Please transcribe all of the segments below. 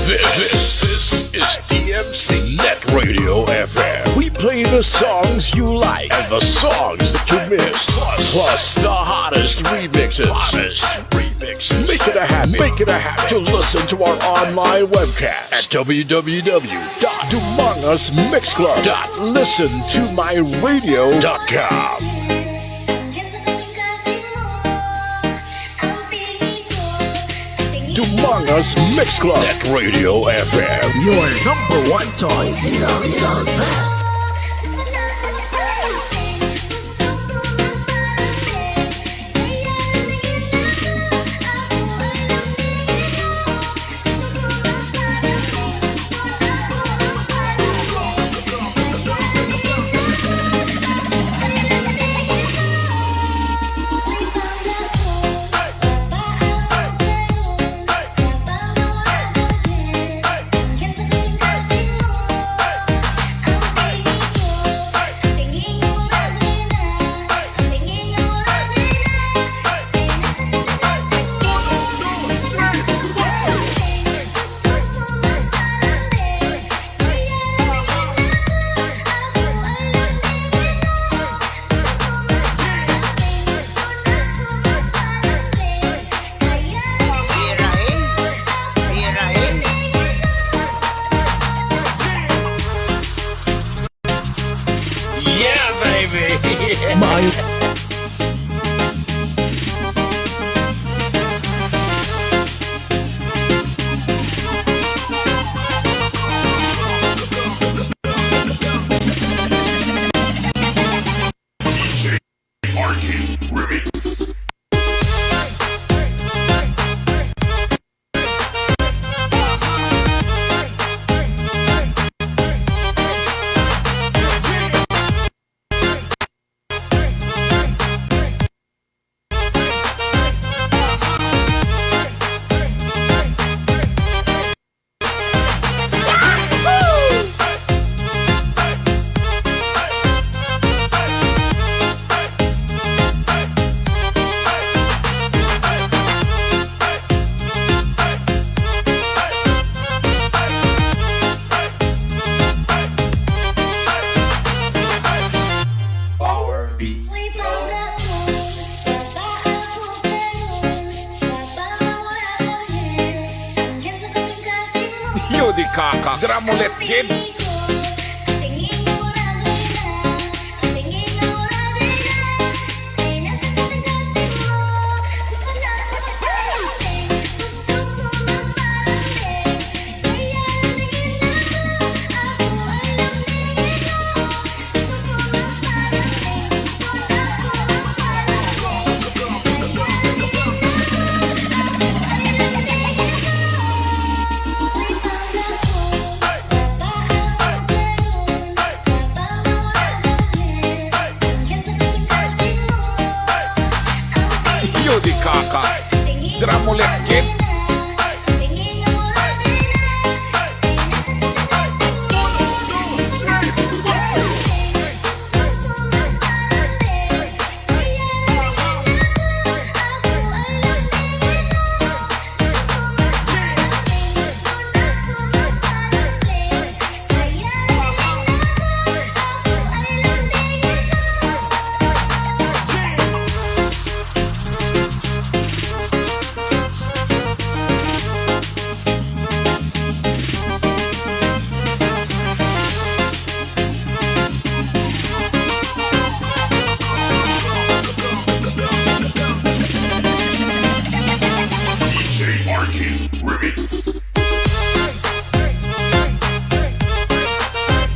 This is DMC Net Radio FM. We play the songs you like and the songs that you missed. Plus the hottest remixes. Make it a habit to listen to our online webcast at www.humongous.listentomyradio.com. Humongous Mix Club Net Radio FM, your number one choice. Ilo's best. Kaka, Dramulet Kid. Kaka, Dramulet Kid.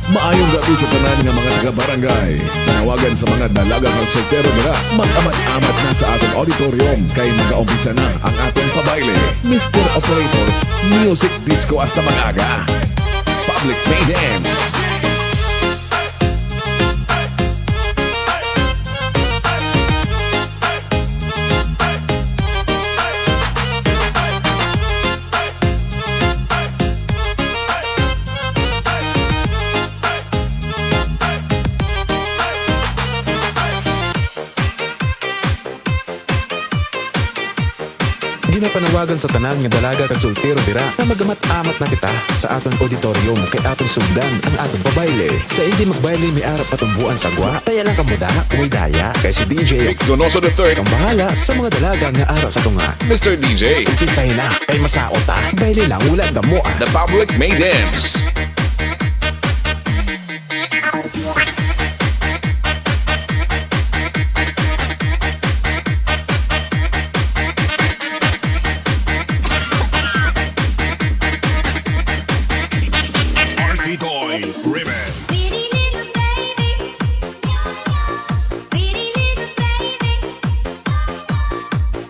Maayong gabi sa tanan nga mga taga-barangay. Panawagan sa mga dalagang ng soltero nila, mag-amat-amat na sa atong auditorium kay mag-aumpisa na ang atong pabayle. Mr. Operator, music disco hasta mag-aga. Public May Dance. Ginapanawagan sa tanan nga dalaga kag sultero dira na magamat-amat na kita sa aton auditorium kay aton sugdan ang aton pabayle. Sa hindi magbayle may arap patumbuan sa gwa, taya lang kamuda kung may daya kay si DJ Donoso the third. ang bahala sa mga dalaga nga araw sa tunga. Mr. DJ. Umpisay na kay masaot ta, bayle lang ulan gamo ah. The public may dance. Remix. Pretty little baby, pretty little baby,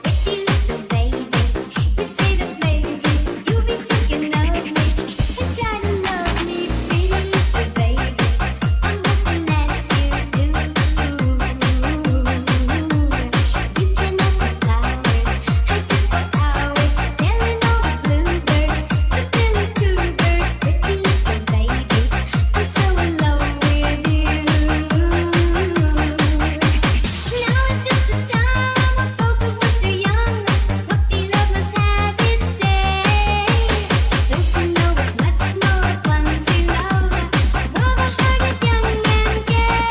pretty little baby. You say that maybe you be thinking of me and try to love me, pretty little baby. I'm hoping that you do. You can ask the flowers, I sit for hours, telling all the bluebirds, the billy cougars, pretty little baby. I'm so in love with you. Now it's just the time. Both of us are young. Puppy love must have its day. Don't you know it's much more fun to love while the heart is young and gay?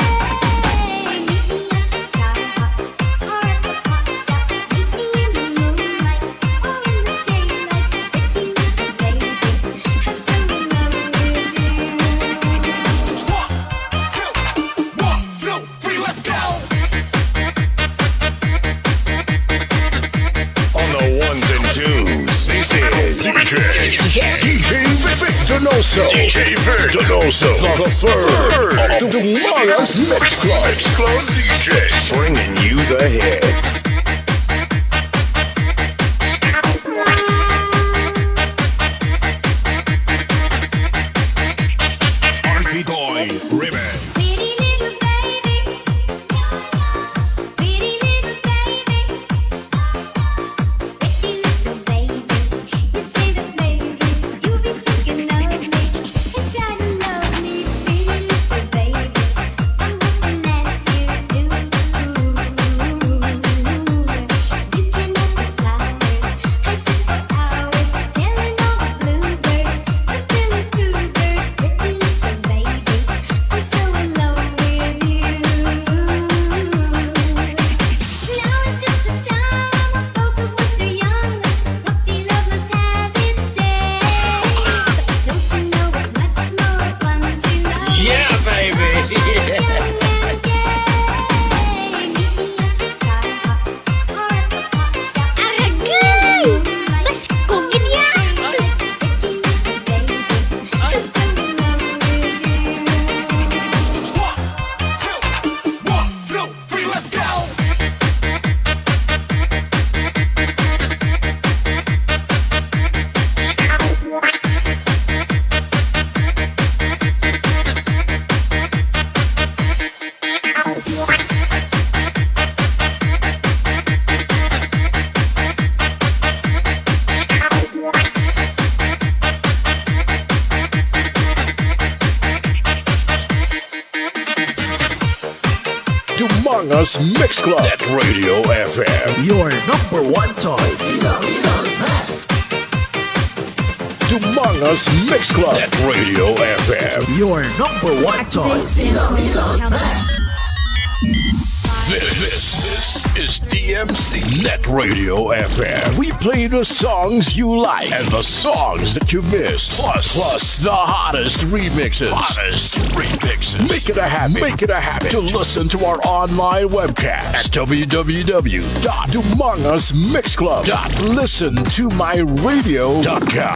Meet me at the car hop or at the pop shop. Meet me in the moonlight or in the daylight. Pretty little baby, I'm so in love with you. One, two, three, let's go! On the ones and twos, this is DJ Vic Donoso. DJ Vic Donoso. The third of the Tomorrow's Mix Club DJ. Bringing you the hits. Remix. Pretty little baby, pretty little baby, pretty little baby. You say that maybe you be thinking of me and try to love me, pretty little baby. I'm hoping that you do. You can ask the flowers, I sit for hours, telling all the bluebirds, the billy cougars, pretty little baby. I'm so in love with you. Now it's just the time. Both of us are young. Puppy love must have its day. Don't you know it's much more fun to love? Yeah, baby. One, two, three, let's go! Humongous Mix Club at Radio FM. Your number one choice. Humongous Mix Club at Radio FM. Your number one choice. This is DMC Net Radio FM. We play the songs you like and the songs that you missed. Plus the hottest remixes. Make it a habit. Make it a habit to listen to our online webcast at www.humongousmixclub.listentomyradio.com.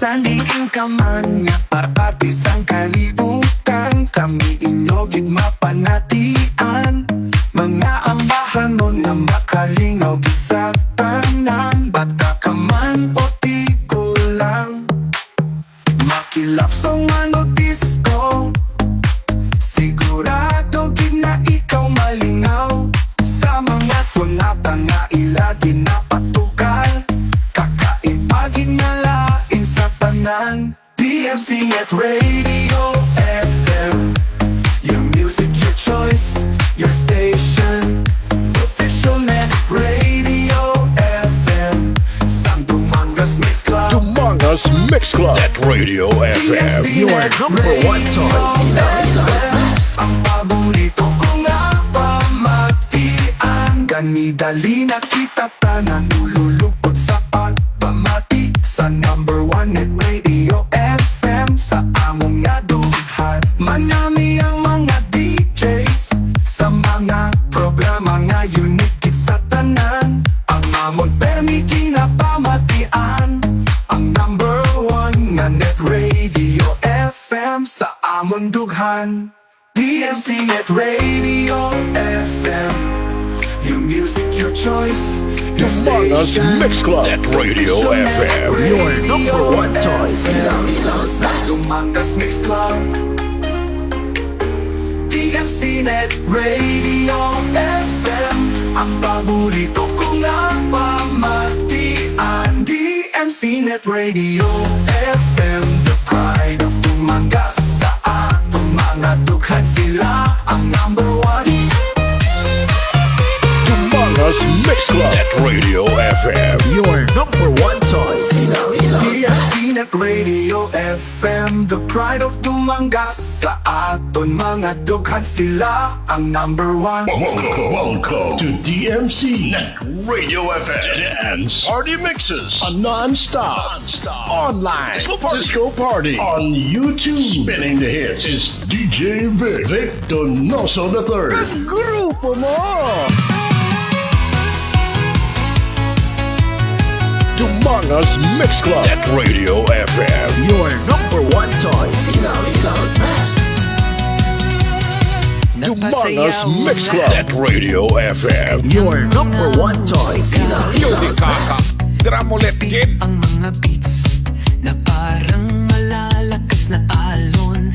Sandiin ka man nga parpartis ang kalibutan. Kami inyogit mapanatian. Mga ambahan mo na makalingaw sa tanan. Bata ka man o di ko lang. Makilap sa mga disco. Sigurado gid na ikaw malingaw. Sa mga sonata nga ilagi na patugal. Kakaibagin nga lain sa tanan. DMC at Radio FM. Your music, your choice. Radio FM. Your number one choice. Ang paborito ko nga pamatian. Ganidali nakita tanan nululukod sa pagpamati sa number one net radio FM sa among nga dughan. Manami ang mga DJs sa mga programa nga unique sa tanan. Ang amon permi kinapamatian. Ang number one nga net radio FM sa amon dughan. DMC Net Radio FM. Your music, your choice. Your Donoso station. Mix Club. Net Radio FM. Your number one choice. Dumangas Mix Club. DMC Net Radio FM. Ang paborito ko nga pamatian. DMC Net Radio FM. The pride of Dumangas. Sa atong mga dughan sila ang number one. Donoso Mix Club. Net Radio FM. Your number one choice. DMC Net Radio FM. The pride of Dumangas. Sa aton mga dughan sila ang number one. Welcome to DMC Net Radio FM. Dance Party Mixes. A non-stop. Online. Disco Party. On YouTube. Spinning the hits is DJ Vic Donoso III. Grupo mo! Donoso Mix Club. Net Radio FM. Your number one choice. Donoso Mix Club. Net Radio FM. Your number one choice. Ang mga beats na parang malalakas na alon.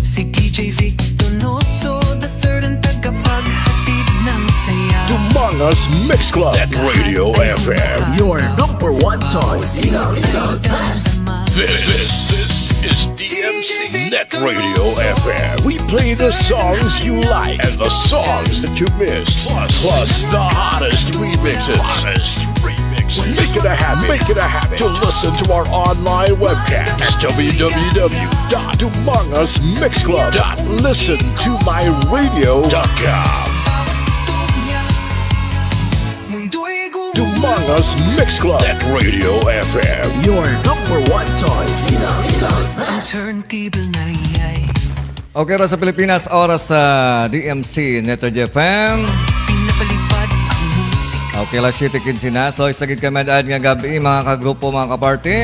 Si DJ Vic Donoso III ang tagapaghatid ng saya. Donoso Mix Club. Net Radio FM. Your number one choice. This is DMC Net Radio FM. We play the songs you like and the songs that you missed. Plus the hottest remixes. Make it a habit to listen to our online webcast at www.donosmixclub.listentomyradio.com. Donoso Mix Club. Net Radio FM. Your number one choice. Ang turntable na iyay Okay, oras sa Pilipinas, oras sa DMC Neto FM. pinapalipad ang musika. Okay, alas 7:15 na. So, isagid kami daan nga gabi, mga kagrupo, mga kaparty.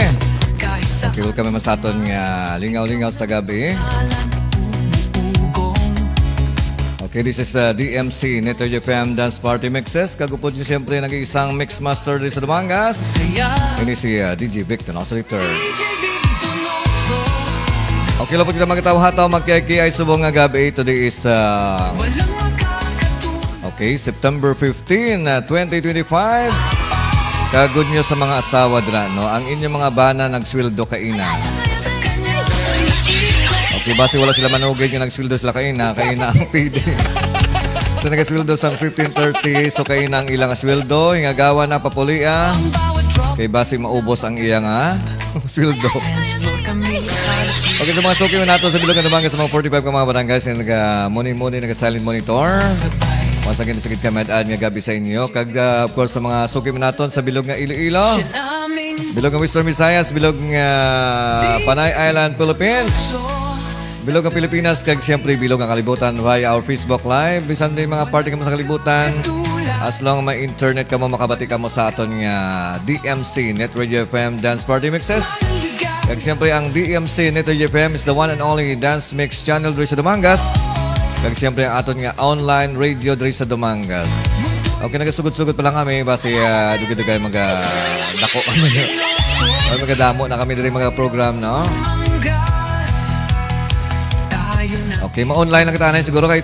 Kahit sa Okay, kami masaton nga lingaw-lingaw sa gabi. ugong. Okay, this is DMC Neto FM Dance Party Mixes. Kagupod niyo siyempre nag-iisang mix master din sa Dumangas. Saya Ini si DJ Vic Donoso III. DJ Vic Donoso. Okay, lapot kita magkataw-hataw, magkiyay-kiyay subong nga gabi. Today is Walang makakatulong. okay, September 15, 2025. Kagod nyo sa mga asawa dra, no? Ang inyong mga bana nagsweldo kaina. Sa kanya Okay, base wala sila manugay yung nagsweldo sila kaina ang PD. So nagsweldo sang 15:30, so kaina ang ilang sweldo, yung agawa na papulia. ang bawat drop. Okay, base maubos ang iyang sweldo. Dance floor kami halos Okay, sa mga suki mo nato sa bilog ng Dumangas sa mga 45 ka mga barangay na nag-muni-muni, nag-silent monitor. Once again, sakit kami at nga gabi sa inyo. Kag, of course, sa mga suki mo naton sa bilog nga Iloilo. namin. Bilog ng Western Visayas, bilog ng Panay Island, Philippines. Bilog ng Pilipinas, kag siyempre bilog ang kalibutan via our Facebook Live. Bisan din mga party ka mo sa kalibutan. As long may internet ka mo, makabati ka mo sa aton nga DMC Net Radio FM Dance Party Mixes. Kag siyempre ang DMC Net Radio FM is the one and only dance mix channel diri sa Dumangas. Kag siyempre ang aton nga online radio diri sa Dumangas. Okay, nagasugod-sugod pa lang kami base dugay-dugay dako kami. Ay magadamo na kami diri mga program, no? Okay, ma-online lang kita na siguro kahit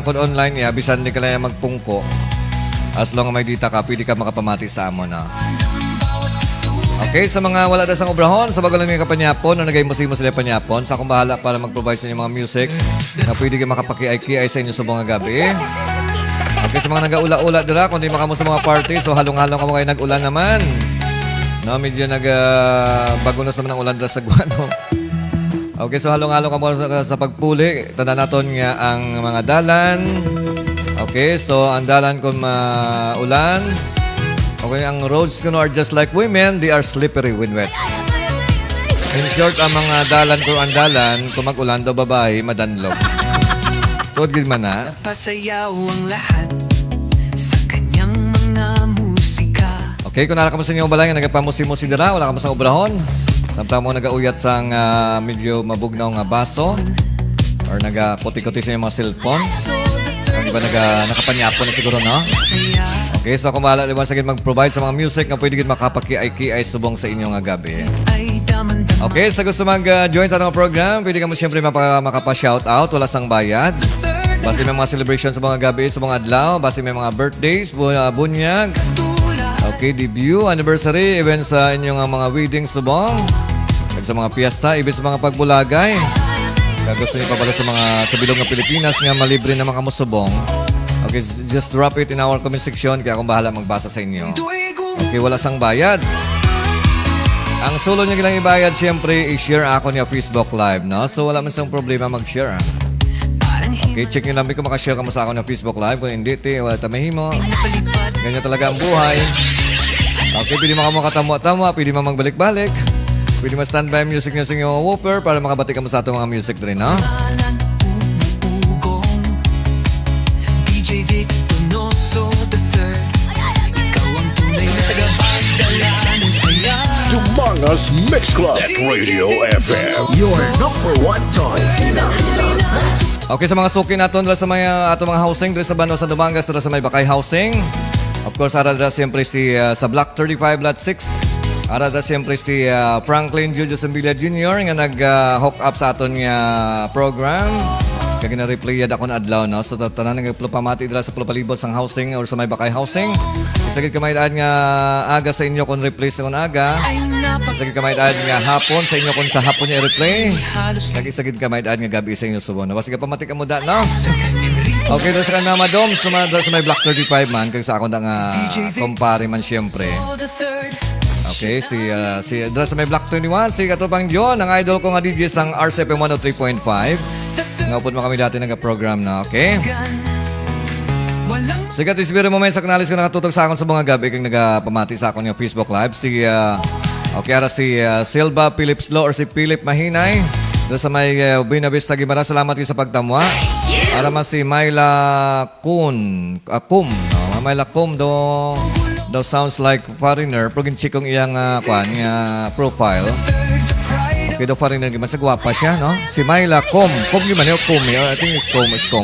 kung online ya, bisan di ka lang magpungko. As long may data ka, pwede ka makapamati sa amo na. Okay, sa mga wala na sa obrahon, sa bago lang may kapanyapon, o nagay-musimo sila panyapon, sa akong bahala para mag-provide sa inyo mga music na pwede ka makapaki-ay sa inyo sa mga gabi. Okay, sa mga nag-ula-ula dira, kung di makamo sa mga party, so halong-halong ka mo kayo nag-ulan naman. No, medyo bago na naman ang ulan dra sa Guano. Okay, so halong-halo ka mo sa pagpuli. Tanda naton nga ang mga dalan. Okay, so ang dalan kung ulan. Okay, ang roads kuno are just like women, they are slippery when wet. In short, ang mga dalan kung ang dalan, kung mag-ulan daw babae, madanlog. Tuod gid man na. Napasayaw ang lahat sa kanyang mga musika. Okay, kung nara ka mo sa inyong balay nga nagapamusi-musi dira, wala ka mo sa obrahon. Samtang mo nagauyat sang medyo mabugnaw nga baso or nagakuti-kuti sa inyong mga cellphone. Di ba nakapanyapon na siguro, no? Okay, so kung bahala liwan sa gid mag-provide sa mga music nga pwede gid makapaki-ay subong sa inyong gabi. Okay, sa gusto mag-join sa atong program, pwede ka mo siyempre makapa-shoutout, wala sang bayad. Basta may mga celebration sa mga gabi, sa mga adlaw, basta may mga birthdays, bunyag. Okay, debut, anniversary, events sa inyong mga wedding subong. Kag sa mga piyesta, ibig sa mga pagbulagay. Kag gusto niyo pabalo sa bilog ng Pilipinas nga malibre na mga musubong. Okay, just drop it in our comment section kaya akong bahala magbasa sa inyo. Okay, wala sang bayad. Ang solo nyo lang ibayad, siyempre, i-share ako niya Facebook Live, no? So, wala man sang problema mag-share. Okay, check nyo lang kung makashare ka mo sa ako ng Facebook Live. Kung hindi, wala tamahimo. Ganyan talaga ang buhay. Okay, pwede makatamo-tamo, pwede magbalik-balik. Pwede ma-standby music nyo sa inyong whooper para makabati ka mo sa itong mga music rin, no? DJ Vic Donoso the third. Ikaw ang tunay na tagapagdala ng saya. Dumangas Mix Club at Radio FM. Your number one choice. Filipino's best. Okay, sa mga suki natin dala sa mga housing dala sa Bano sa Dumangas, dala sa may Bakay Housing. Of course, ara dala siyempre sa Block 35 Lot 6. Ara dala siyempre si Franklin Julio Sambilla Jr. nga nag-hook up sa aton nga program. Kaya gina-replay ako na adlaw, no? So, tanan nga pamati dala sa Plupalibot sang housing or sa may Bakay Housing. Isagid kamay daan nga aga sa inyo kung replace kung aga. Isagid kamay daan nga hapon sa inyo kung sa hapon niya i-replay. Isagid kamay daan nga gabi sa inyo subon. Basta ka pamati ka mo da, no? Okay, doon sa kanama dom, sa may Block 35 man, kag sa akong da nga kumpare man siyempre. Okay, si dala sa may Block 21, si Katupang John, ang idol ko nga DJ sang RCFM 103.5. Nga upod mo kami dati nag-program na, okay? Sigat isbiro mo may sa kanalis ko nakatutog sa akon sa mga gabi kang nagapamati sa akon yung Facebook Live. Okay, ara si Silva Phillips Law or si Philip Mahinay. Doon sa may Buena Vista Guimara, salamat kayo sa pagtamwa. Ara man si Myla Kum, no? Myla Kum do sounds like foreigner. Pero ginchikong iyang profile. Okay, do foreigner gimana, gwapa siya, no? Si Myla Kum gimana yun? Kum, I think it's Kum.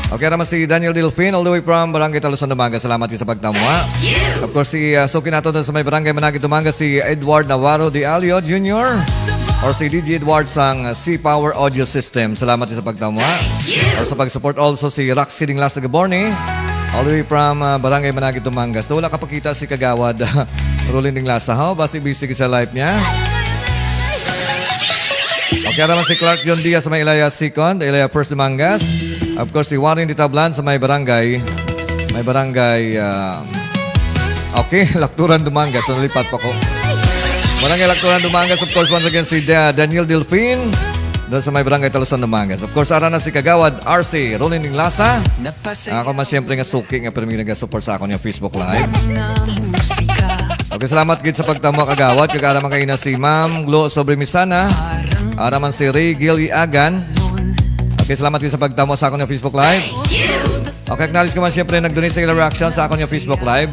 Okay, naman si Daniel Delfin all the way from Barangay Talusan, Dumangas. Salamat din sa pagtamwa. Of course, si Suki nato sa may Barangay Managit, Dumangas, si Edward Navarro de Alio Jr. Or si DJ Edward sang C-Power Audio System. Salamat din sa pagtamwa. Or sa pag-support also si Roxy Dinglas Gaborni all the way from Barangay Managit, Dumangas. So, wala kapakita si Kagawad Rolling Dinglas. Basta busy sa life niya. Okay, naman si Clark John Diaz sa may Ilaya Second, Ilaya First Dumangas. Of course, si Warren Ditablan sa may barangay, okay, Lakturan Dumangas. So, nalipat pa ko. Barangay Lakturan Dumangas, of course, once again, si Daniel Delfin doon sa may Barangay Talusan, Dumangas. Of course, ara na si Kagawad RC, Rolling Ding Lasa. Ako man siyempre nga suki nga pero may nag-support sa akin yung Facebook Live. Okay, salamat gid sa pagtamo Kagawad. Kagara man kayo na si Ma'am Glo Sobremisana. Ara man si Ray Gil Iagan. Okay, salamat din sa pagtamo sa akong Facebook Live. Okay, acknowledge ko man siyempre nag-donate sa ilang reaction sa akong Facebook Live.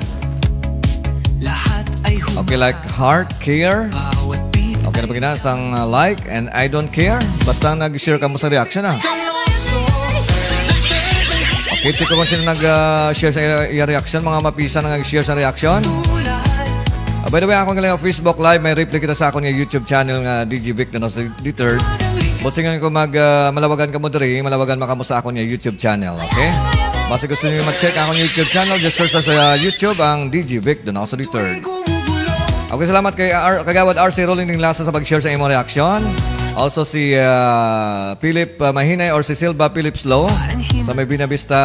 Okay, like heart, care. Okay, na pagkina sang like and I don't care. Basta nag-share ka mo sa reaction, ha. Okay, check ko kung sino nag-share sa ilang reaction. Mga mapisa na nag-share sa reaction. By the way, ako ngayon Facebook Live, may replay kita sa akong YouTube channel nga DJ Vic Donoso the third. Botsingan ko malawagan ka mo diri, malawagan makamo sa akong YouTube channel, okay? Basta gusto niyo mag-check akong YouTube channel, just search sa YouTube ang DJ Vic Donoso the third. Okay, salamat kay Kagawad RC Rolling Ding Lasa sa pag-share sa imong reaction. Also si Philip Mahinay or si Silva Phillips Law sa may Buena Vista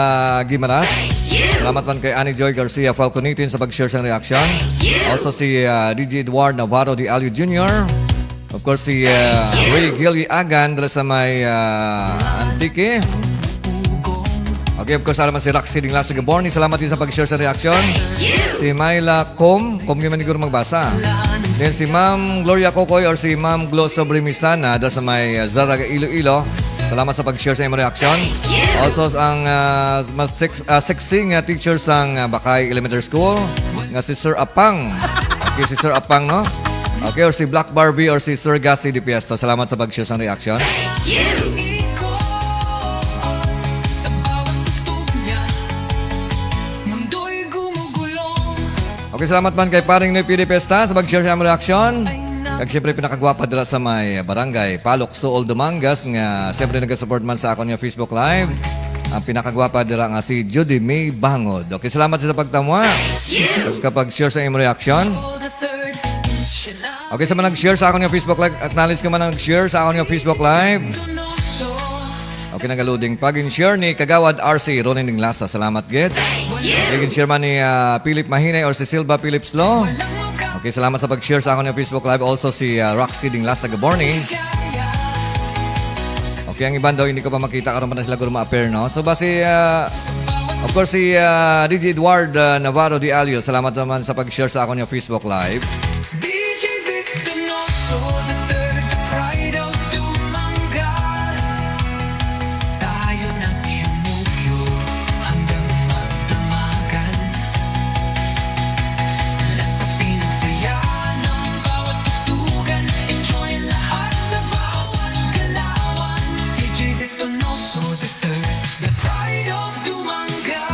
Guimaras. Salamat man kay Annie Joy Garcia Falconitin sa pag-share sa reaction. Also si DJ Edward Navarro de Alio Jr. Of course si Ray Gilly Agan dala sa may Antique. Okay, of course, alaman si Roxy Dinglas sa Gaborni. Salamat din sa pag-share sa reaction. Si Myla Com naman siguro magbasa. Then si Ma'am Gloria Cocoy or si Ma'am Glo Sobrimisana da sa may Zaraga Iloilo. Salamat sa pag-share sa imong reaction. Also ang sexing teacher sang Bakay Elementary School nga si Sir Apang. Okay, si Sir Apang, no? Okay, or si Black Barbie or si Sir Gassi de Piesta. Salamat sa pag-share sa reaction. Okay, salamat man kay paring Noy Pidi Pesta sa pag-share sa among reaction. Kag siyempre pinakagwapa dira sa may barangay Palok Suol Dumangas nga siyempre nag-support man sa akon nga Facebook Live. Ang pinakagwapa dira nga si Judy May Bangod. Okay, salamat sa pagtamwa. Kapag share sa imong reaction. Okay, sa man nag-share sa akon nga Facebook Live, acknowledge ka man nag-share sa akon nga Facebook Live. Okay, nag-loading. Pag-in-share ni Kagawad RC, Ronin Dinglasa. Salamat, Ged. Pag-in-share man ni Philip Mahinay or si Silva Phillips Law. Okay, salamat sa pag-share sa akong Facebook Live. Also si Roxy Dinglasa Gaborni. Okay, ang iban daw hindi ko pa makita karon pa na sila guro ma-appear, no? So, basi, of course, si DJ Edward Navarro de Alio. Salamat naman sa pag-share sa akong Facebook Live. DJ Vic Donoso the third, the pride of Dumangas. Tayo nang yumukyo hanggang magdamagan. Lasapin ang saya ng bawat tutugan. Enjoy lahat sa bawat galawan. DJ Vic Donoso the third, the pride of Dumangas.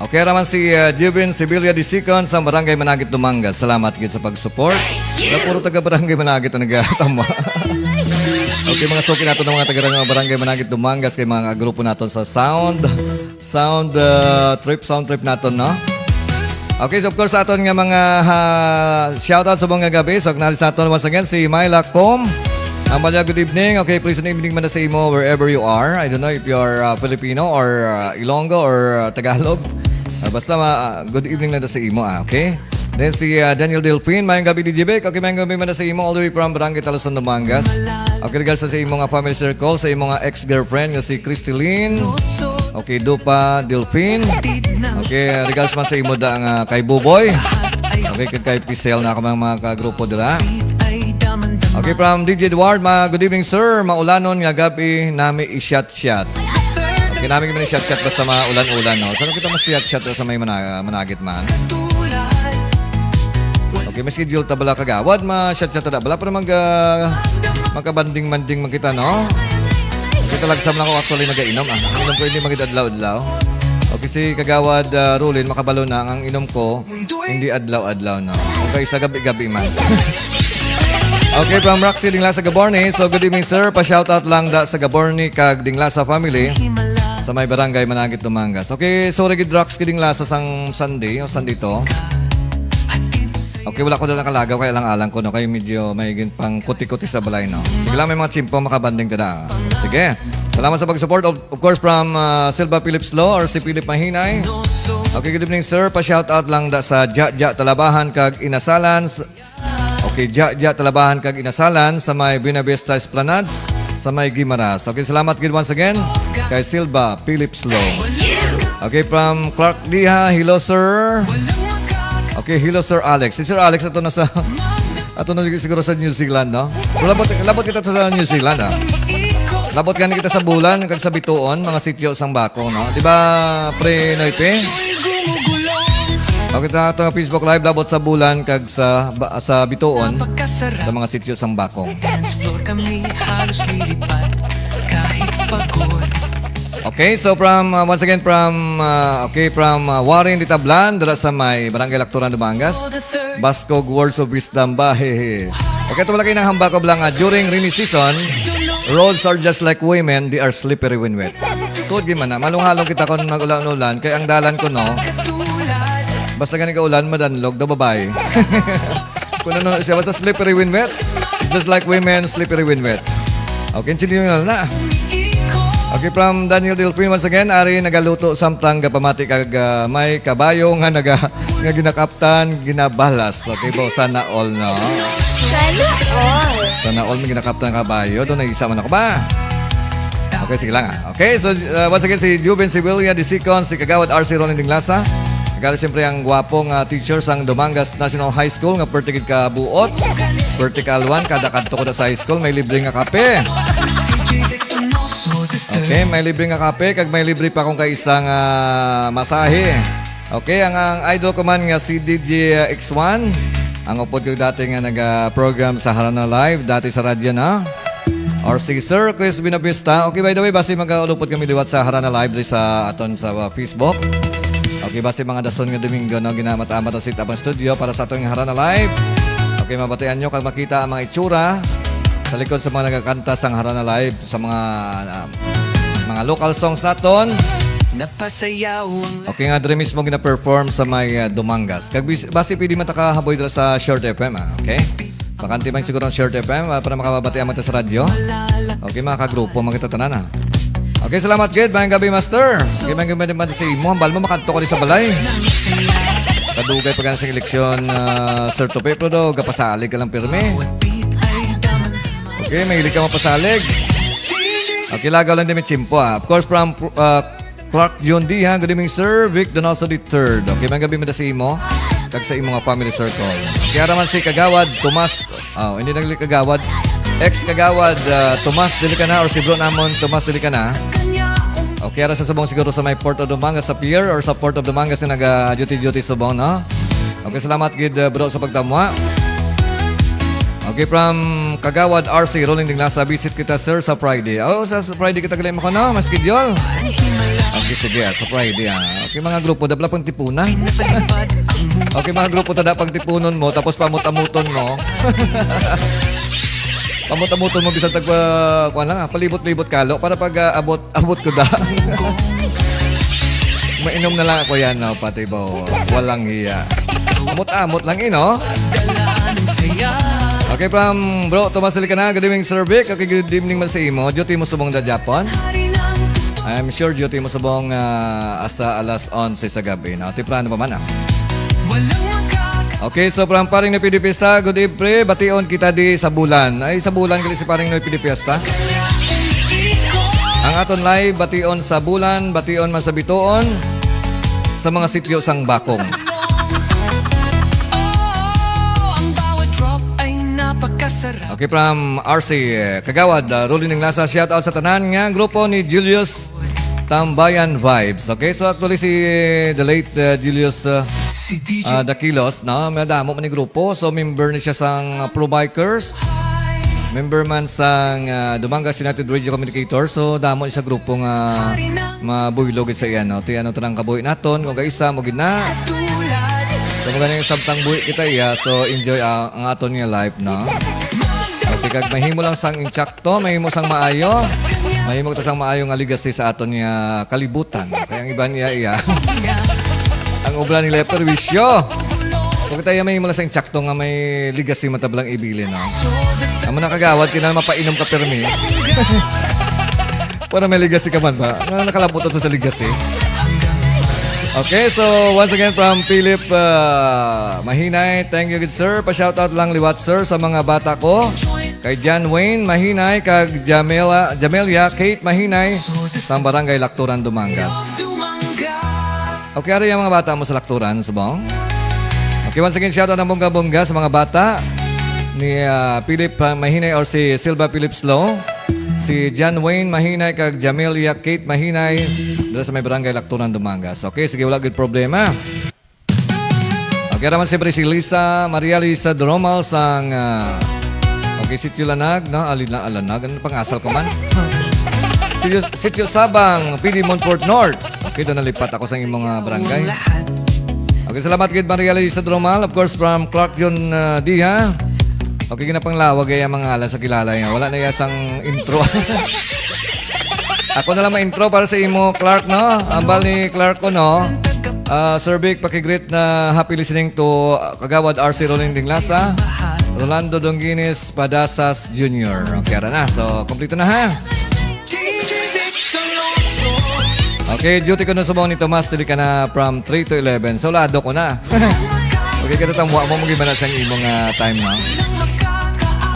Okay, raman si Jubin Sibilia de Sicon sa Barangay Managit, Dumangas. Salamat gid sa pag-support. Na puro taga Barangay Managit ang nagatama. Okay, mga suki nato ng mga taga Barangay Managit, Dumangas kay mga grupo nato sa sound trip nato, no? Okay, so of course aton nga mga shoutout sa mga gabi. So acknowledge nato once again si Myla Com. Amalia, good evening. Okay, please good evening man na sa imo wherever you are. I don't know if you are Filipino or Ilonggo or Tagalog. Basta good evening na sa imo, okay? Then si Daniel Delphin, mayang gabi DJ Beck. Okay, mayang gabi man na sa imo all the way from Barangay Talason, Dumangas. Okay, regards sa imo nga family circle, sa imo nga ex-girlfriend nga si Cristilyn. Okay, Dupa Delphin. Okay, regards man sa imo da nga kay Buboy. Okay, kay Pisel na ako mga kagrupo dira. Okay, from DJ Edward, good evening sir. Maulanon nga gabi nami i-shot-shot. Okay, namin kami i-shot-shot basta maulan-ulan, no? Saan kita mas-shot-shot sa may managit man? Okay, may schedule tabala kagawad, ma-shot-shot tada. Bala para magkabanding-banding man kita, no? Okay, talagsam lang ako actually nag-inom, Inom ko hindi magit-adlaw-adlaw. Okay, si kagawad Rulin, makabalo na. Ang inom ko, hindi adlaw-adlaw, no? Okay, sa gabi-gabi man. Okay, from Roxy Dinglasa Gaborni. So, good evening, sir. Pa-shoutout lang da sa Gaborni kag Dinglasa family sa may Barangay Managit, Dumangas. Okay, sorry gid Roxy Dinglasa sang Sunday to. Okay, wala ko na nakalagaw kaya lang alang ko, no? Kaya medyo may pang kuti-kuti sa balay, no? Sige lang, may mga chimpo makabanding tada. Sige. Salamat sa pag-support. Of course, from Silva Phillips Law or si Philip Mahinay. Okay, good evening, sir. Pa-shoutout lang da sa Ja Talabahan kag Inasalan. Okay, Ja Talabahan kag Inasalan sa may Buena Vista Esplanades sa may Guimaras. Okay, salamat good once again kay Silva Phillips Law. Okay, from Clark Diha, hello sir. Okay, hello Sir Alex. Si Sir Alex ato na siguro sa New Zealand, no? Labot kita sa New Zealand, ha? Labot ka kita sa Bulan, kag sa Bituon, mga sityo sang Bakong, no? Di ba, pre Noipe? Okay, ito nga Facebook Live, labot sa Bulan, kag sa Bituon, sa mga sityo sang Bakong. Dance floor kami halos lilipat kahit pagod. Okay, so from once again from Warren Ditablan dira sa may Barangay Lacturan, Dumangas. Bascog Words of Wisdom ba? Okay, ito wala kayo ng hambako lang during rainy season. Roads are just like women, they are slippery when wet. Tuod gimana, malunghalong kita kon mag-ulan-ulan kay ang dalan ko, no. Basta gani ka ulan madanlog daw babae. Kung ano siya basta slippery when wet, it's just like women, slippery when wet. Okay, continue na. Okay, from Daniel Delfin once again, ari nagaluto samtang gapamati kag may kabayo nga nga ginakaptan, ginabalas. Okay po, sana all no. Sana all may ginakaptan kabayo, doon nag-isa man ako ba? Okay, sige lang ah. Okay, so once again si Juben Sibilia, the second, si Kagawad RC Roland Dinglasa. Kagawad siyempre ang gwapong teachers ang Dumangas National High School nga pertigid ka buot. Vertical 1, kada kadto ko sa high school, may libre nga kape. Okay, may libre nga kape, kag may libre pa akong kaisang masahe. Okay, ang idol ko man nga si DJ X1. Ang upod ko dati nga nag-program sa Harana Live, dati sa radyo na. Or si Sir Chris Binabista. Okay, by the way, basi mag-ulupod kami liwat sa Harana Live sa aton sa Facebook. Okay, basi mga dason nga Domingo no, ginamatamat ang sit-up ang studio para sa atong Harana Live. Okay, mabatian nyo kag makita ang mga itsura sa likod sa mga nagkakanta sa Harana Live sa mga local songs naton. Napasayaw ang Okay nga, dre mismo gina-perform sa may Dumangas. Kag basi pwede matakahaboy dala sa Short FM, okay? Makanti man siguro ng Short FM para makababati ang mata sa radyo. Okay, mga kagrupo, makita tanan Okay, salamat Gid. Mayang gabi, Master. Okay, mayang gabi naman sa imo. Hambal mo, makanto ka di sa balay. Kadugay pag sa eleksyon, Sir Tope, pero do, kapasalig ka lang pirme. Okay, mahilig ka mapasalig. Okay, lagaw lang din may chimpo Of course, from Clark John D. Good evening, Sir. Vic Donoso the third. Okay, mayang gabi mo na sa imo. Kag sa imong family circle. Kaya naman si Kagawad Tomas, hindi nagli Kagawad, ex-Kagawad Tomas dili ka na or si bro namon Tomas dili ka na. Okay, ara sa subong siguro sa may Port of Dumangas sa pier or sa Port of Dumangas na nag-duty subong, no? Okay, salamat gid bro sa pagtamwa. Okay, from Kagawad RC Rolling Dinglasa, visit kita sir sa Friday. Sa Friday kita galing mo ko no, mas kidyol. Okay, sige, sa Friday Okay, mga grupo, dabla pang tipunan. Okay, mga grupo, tada pang tipunon mo, tapos pamut-amuton mo. Pamut-amuton mo, bisan palibot-libot kalo, para pag abot ko da. Mainom na lang ako yan, no, pati ba, walang hiya. Amot-amot lang no? Okay, from bro, Tomas Delicana, good evening, Sir Vic. Okay, good evening man sa imo. Duty mo subong da Japan. I'm sure duty mo subong hasta alas 11 sa gabi. No? Tiprano pa man Okay, so from paring na Pidipista, good evening, bation kita di sa bulan. Ay, sa bulan gali si paring na Pidipista. Ang aton live, bation sa bulan, bation man sa bituon, sa mga sityo sang bakong. Okay, from RC Kagawad, Rolling ng Lasa, shout out sa tanan nga grupo ni Julius Tambayan Vibes. Okay, so actually si the late Julius Dakilos, no? May damo man ni grupo. So member ni siya sang Pro Bikers. Member man sang Dumangas United Radio Communicator. So damo ni sa grupo nga mabuylo gid sa iyan, no? Ti ano tanang kabuhi naton kung kaisa mo gid na. So mga yung sabtang buhi kita iya. So enjoy ang aton nga live, no? Okay, kag mahimo lang sang inchakto, mahimo sang maayo. Mahimo ta sang maayo nga legacy sa aton nga kalibutan. Kaya ang iba niya iya. Ang ubra nila perwisyo. Kung tayo mahimo lang sang inchakto nga may legacy matablang ibili, no? Amo na Kagawad, kinala mapainom ka permi. Para may legacy ka man ba? Nakalabutan sa legacy. Okay, so once again from Philip Mahinay, thank you good sir. Pa-shoutout lang liwat sir sa mga bata ko. Kay John Wayne Mahinay, kag Jamelia Kate Mahinay sa barangay Lakturan, Dumangas. Okay, ano yung mga bata mo sa Lakturan, subong? Okay, once again, shoutout ng bongga-bongga sa mga bata ni Philip Mahinay or si Silva Phillips Law. Si John Wayne Mahinay kag Jamelia Kate Mahinay dala sa may barangay Lakturan, Dumangas. Okay, sige, wala good problema. Okay, naman siyempre si Lisa, Maria Lisa Dromal sang okay, Sitio Lanag, no? Alanag, ano pang asal ko man? Sitio Sabang, PD Montfort North. Okay, doon nalipat ako sa imong barangay. Okay, salamat kay Maria Lisa Dromal. Of course, from Clark John Dia. Okay, ginapang-lawag ay mga alas sa kilala niya. Wala na yasang intro. Ako na lang ma-intro para sa imo, Clark, no? Ambal ni Clark ko, no? Sir Vic, pakigreet na happy listening to Kagawad RC Rolling Dinglasa, Rolando Donguines Padasas Jr. Okay, ara na. So, kompleto na ha. DJ Victor Okay, duty ko nun sa buong ni Tomas, dili ka na from 3 to 11. So, lado ko na. Okay, ganito ang mo mag-iba na siyang imong time na.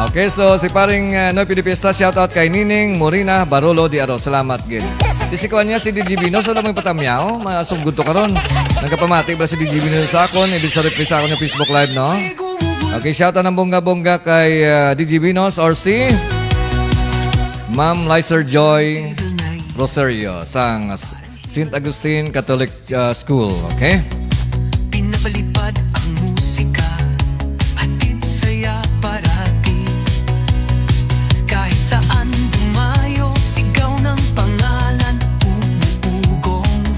Okay, so si paring Noy Pidipista, shoutout kay Nining Morina Barolo di Aro. Salamat, Gil. Tisikuan niya si DJ Bino, so lang may patamyaw. Masugod to karon. Nagkapamati ba si DJ Bino sa akon? Ibig sa reply sa akon yung Facebook Live, no? Okay, shoutout ng bongga-bongga kay DJ Binos or si Ma'am Lizer Joy Rosario sang St. Agustin Catholic School, okay? Pinapalipad ang musika, hatid saya parati. Kahit saan dumayo, sigaw ng pangalan, umuugong.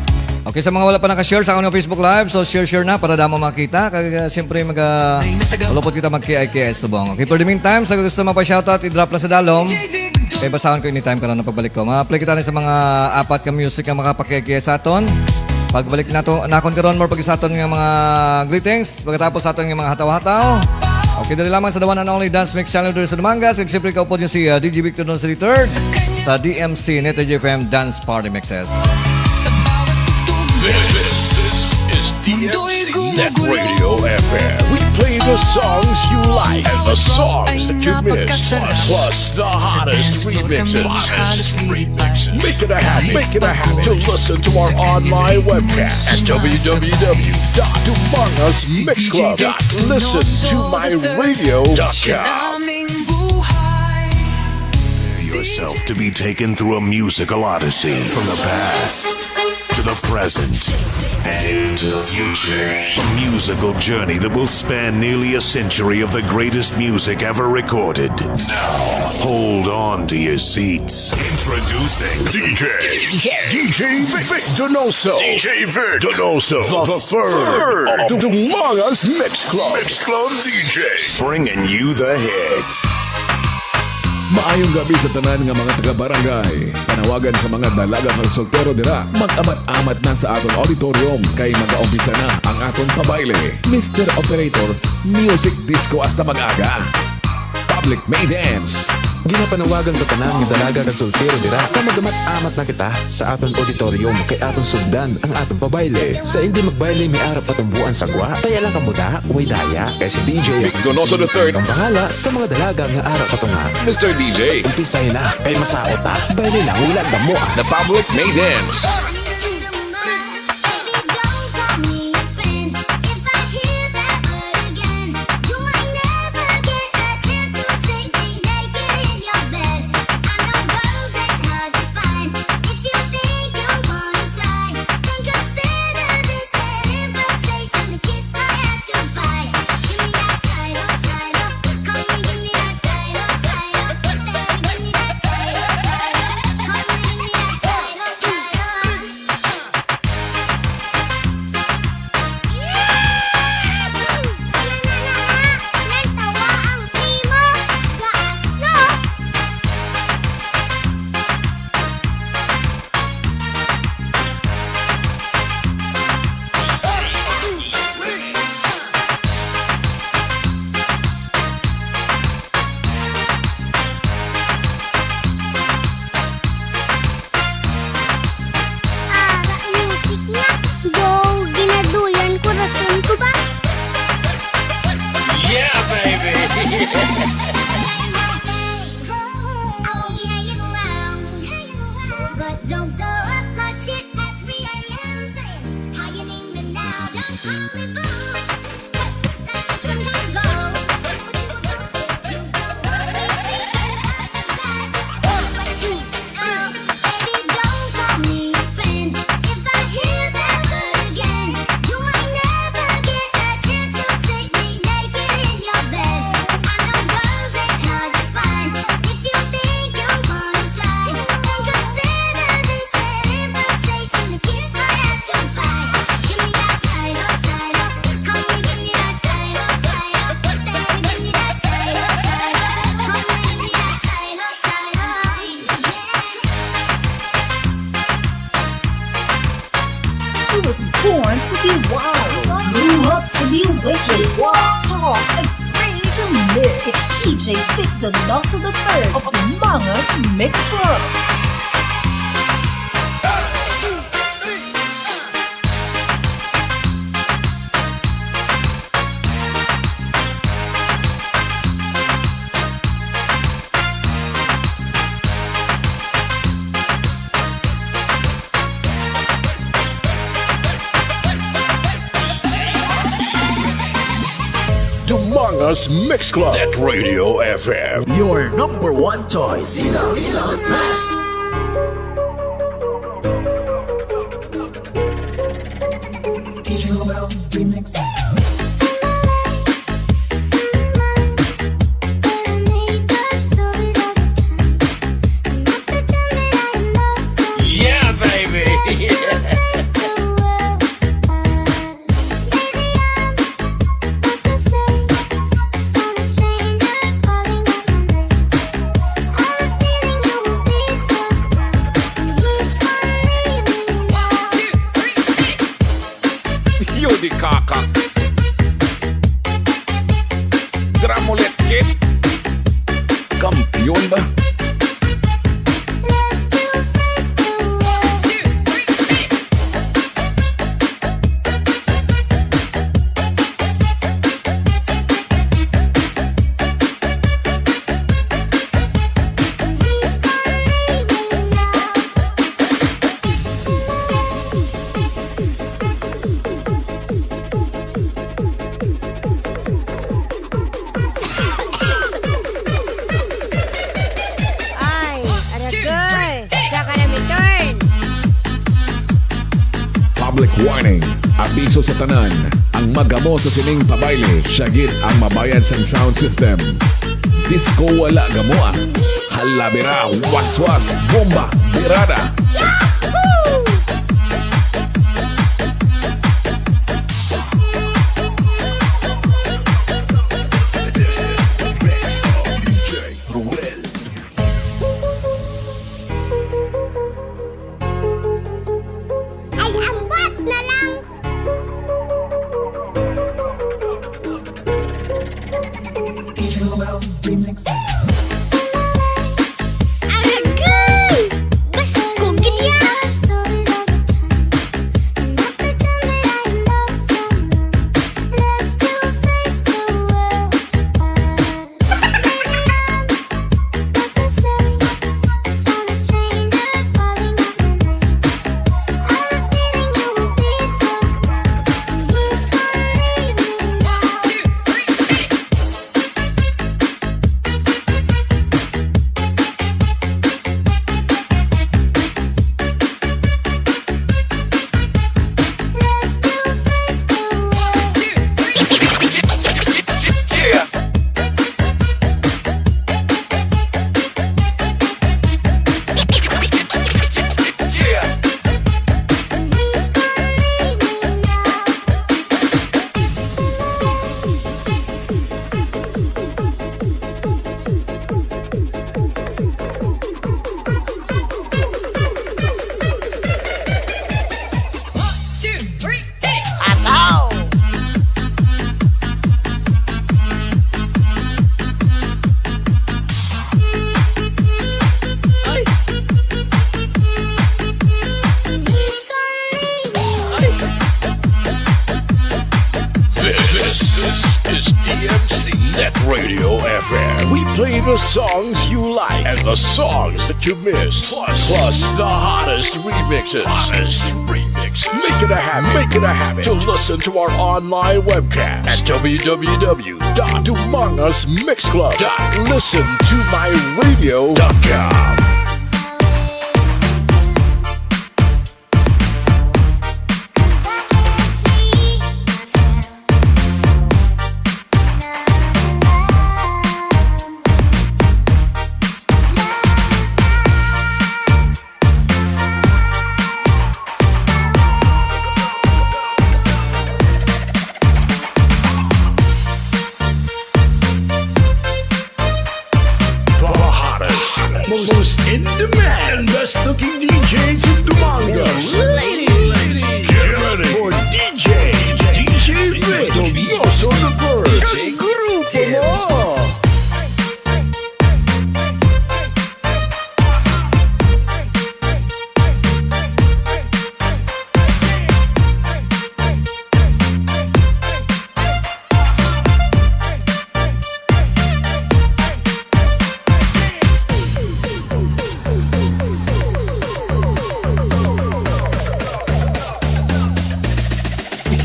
Okay, sa mga wala pa nakashare sa akong Facebook Live, so share na para damo makita. Kaya siyempre malupot kita mag-KIKS subong. Okay, for the meantime, sa gusto magpa-shoutout, i-drop lang sa dalom. Kaya basahan ko anytime ka na ng pagbalik ko. Ma-play kita rin sa mga apat ka music ang makapag-KIKS sa aton. Pagbalik na to, nakon karon more pag sa aton ng mga greetings. Pagkatapos sa aton ng mga hataw-hataw. Okay, dali lamang sa the one and only Dance Mix Channel sa Damangas. Kaya siyempre kaupod yung si DJ Victor Don sa third sa DMC Neto JFM Dance Party Mixes. This is DMC Net Radio FM. We play the songs you like and the songs that you miss. Plus the hottest remixes. Make it a habit to listen to our online webcast at www.tumangasmixclub.listentomyradio.com. Aming buhay. Yourself to be taken through a musical odyssey from the past to the present and into the future. A musical journey that will span nearly a century of the greatest music ever recorded. Now, hold on to your seats. Introducing DJ Vic Donoso. DJ Vic Donoso. The third of Tumangas Mix Club. Mix Club DJs. bringing you the hits. Maayong gabi sa tanan nga mga taga-barangay. Panawagan sa mga dalaga ng soltero dira. Mag-amat-amat na sa aton auditorium kay mag-aumpisa na ang aton pabayle. Mr. Operator, music disco hasta mag-aga. Public May Dance. Ginapanawagan sa tanan nga dalaga kag soltero dira na magamat-amat na kita sa aton auditorium kay aton sugdan ang aton pabayle. Sa hindi magbayle may arap patumbuan sagwa, taya lang kamuda, way daya kay si DJ Donoso the third, ang bahala sa mga dalaga nga arap sa tunga. Mr. DJ, Umpisay na kay masaot ta. Bayle lang ulan damo ah. the public may dance. But don't go up my shit at 3 a.m. saying, how you name me now? Don't call me boo. Sometimes goes. You go baby, don't call me friend. If I hear that word again, you might never get a chance to take me naked in your bed. I know girls ain't hard to find. If you think you wanna try, then consider this an invitation to kiss my ass goodbye. Give me that title, come and give me that title, baby, give me that title, come and give me that title, He was born to be wild, grew up to be wicked. Walk, talk, agree to live. It's DJ Vic Donoso the third of Mangas Mix Club. Among Us Mix Club. Net Radio FM. Your number one choice. Yeah, baby. Yodi kaka. Dramulet kid. Kampiyon ba? Ay, aragay. Saka na may turn. Public warning. Abiso sa tanan. Ang magamo sa sining pabayle, syagit ang mabayad sang sound system. Disco wala gamoa. Halabira, waswas, bomba, birada. Ay, ambat na lang. Aragay! Basko ganyan! This is DMC Net Radio FM. We play the songs you like and the songs that you missed. Plus the hottest remixes. Make it a habit to listen to our online webcast at www.amongusmixclub.listentomyradio.com. Most in demand, best looking DJs in Dumango. Ladies, get ready for DJ Vic, Donoso the First. Grupo mo!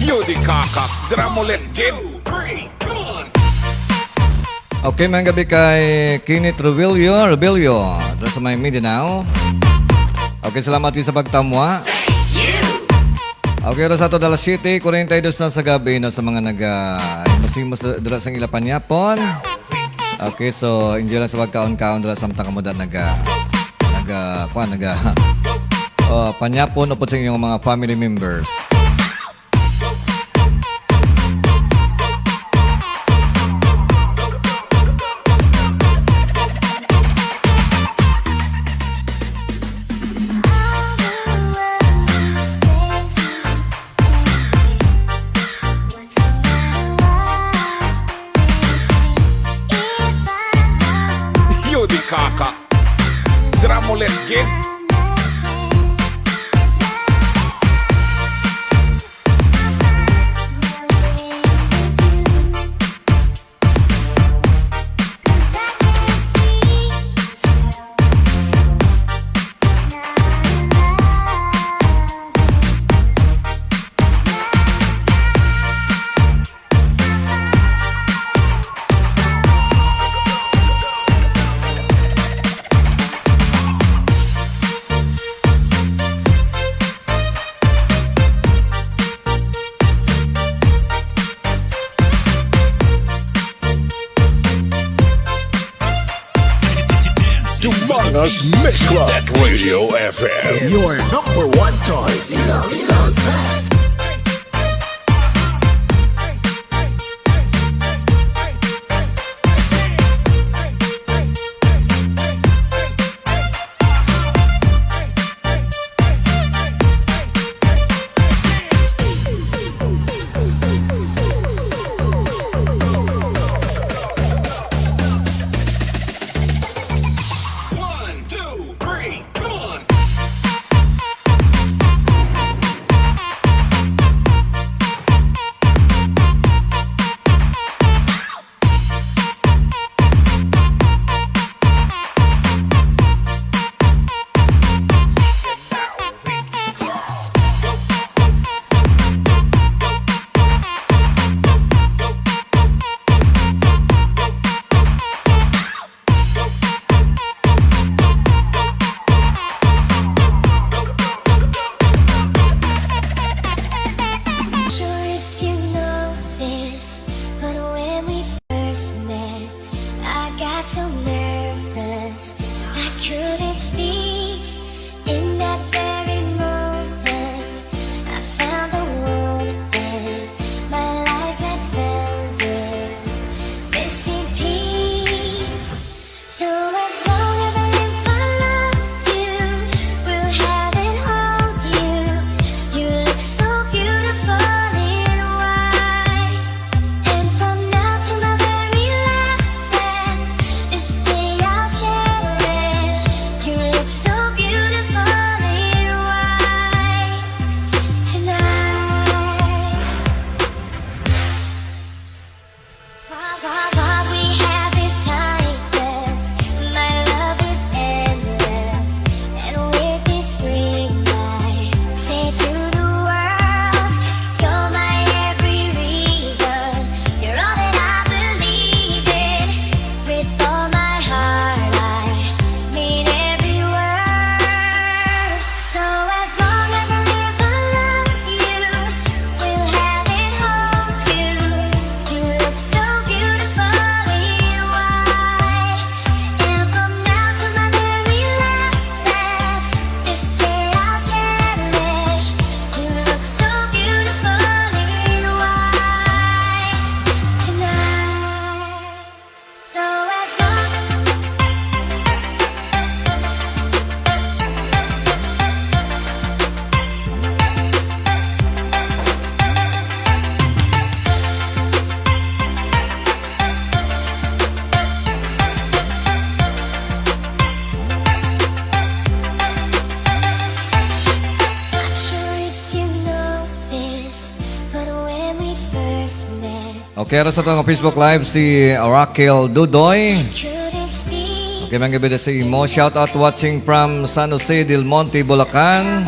Yodi kaka. Dramulet kid. 3, 2, 1. Okay, mga gabi kay Kenneth Rebelio. Ito sa may Mindanao. Okay, salamat din sa pagtamwa. Okay, oras ato dalas 7:42 na sa gabi na sa mga masimos dira sa ilapan yapon. Okay, so enjoy lang sa pagkaon-kaon dira samtang kamo da panyapon upod sa inyong mga family members. Yo di kaka. Dramolet git. Humongous Mix Club at Radio FM. Your number one choice. Ilo's best. Okay, aras sa itong Facebook Live si Raquel Dudoy. Okay, mga gabi na sa imo. Shout out watching from San Jose del Monte, Bulacan.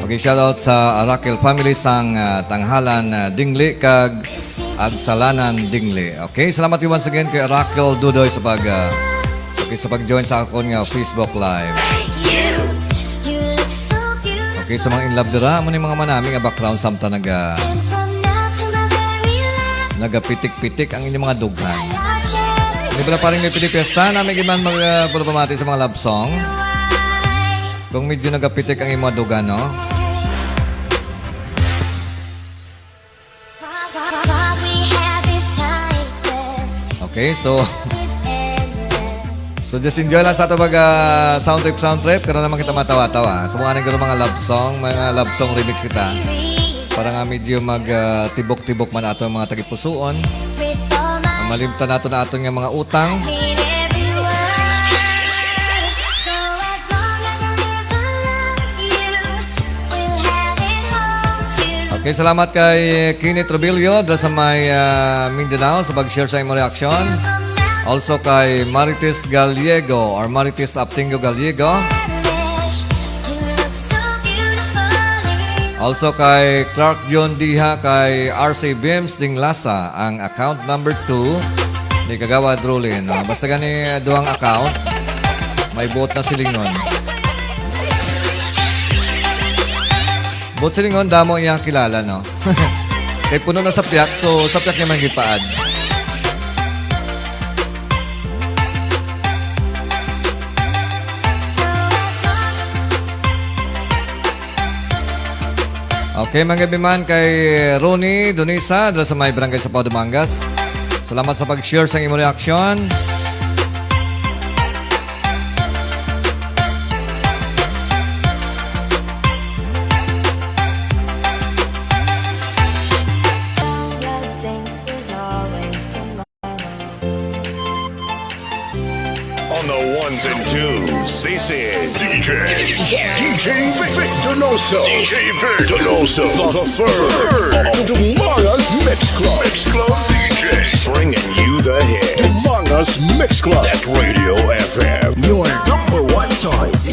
Okay, shout out sa Raquel family sang tanghalan dingli kag Agsalanan Dingle. Okay, salamat once again kay Raquel Dudoy sa pag-join sa akong nga Facebook Live. Okay, sa mga in love dira, mo ni mga manami nga background samta nagapitik-pitik ang inyong mga dughan. Hindi pala paring may pinipesta, namin giman magpapamati sa mga love song. Kung medyo nagapitik ang inyong mga dughan, no? Okay, so just enjoy lang sa ito sound trip karon naman kita matawa-tawa. Sa mga love song remix kita. Para nga medyo tibok-tibok man ato mga tagipusuon. Malimtan nato na aton nga mga utang. Okay, salamat kay Kini Trobillo dahil sa may Mindanao sa pag-share sa imong reaction. Also kay Marites Gallego or Marites Aptingo Gallego. Also kay Clark John Diha, kay RC Bims Ding Lasa, ang account number 2 ni Kagawad Rolin. Basta gani duang account, may buot na silingon. Buot silingon, damo iyang kilala, no? Kay puno na sapyak, so sapyak niya man gipaad. Okay, mga biman kay Ronnie Donisa dala sa may barangay sa Paudamangas. Salamat sa pag-share sa imong reaction. On the ones and twos, this is DJ Vic Donoso. DJ Vic Donoso. The third of Tomorrow's Mix Club. Mix Club DJs. bringing you the hits. Among Us Mix Club. At Radio FM. Your number one choice.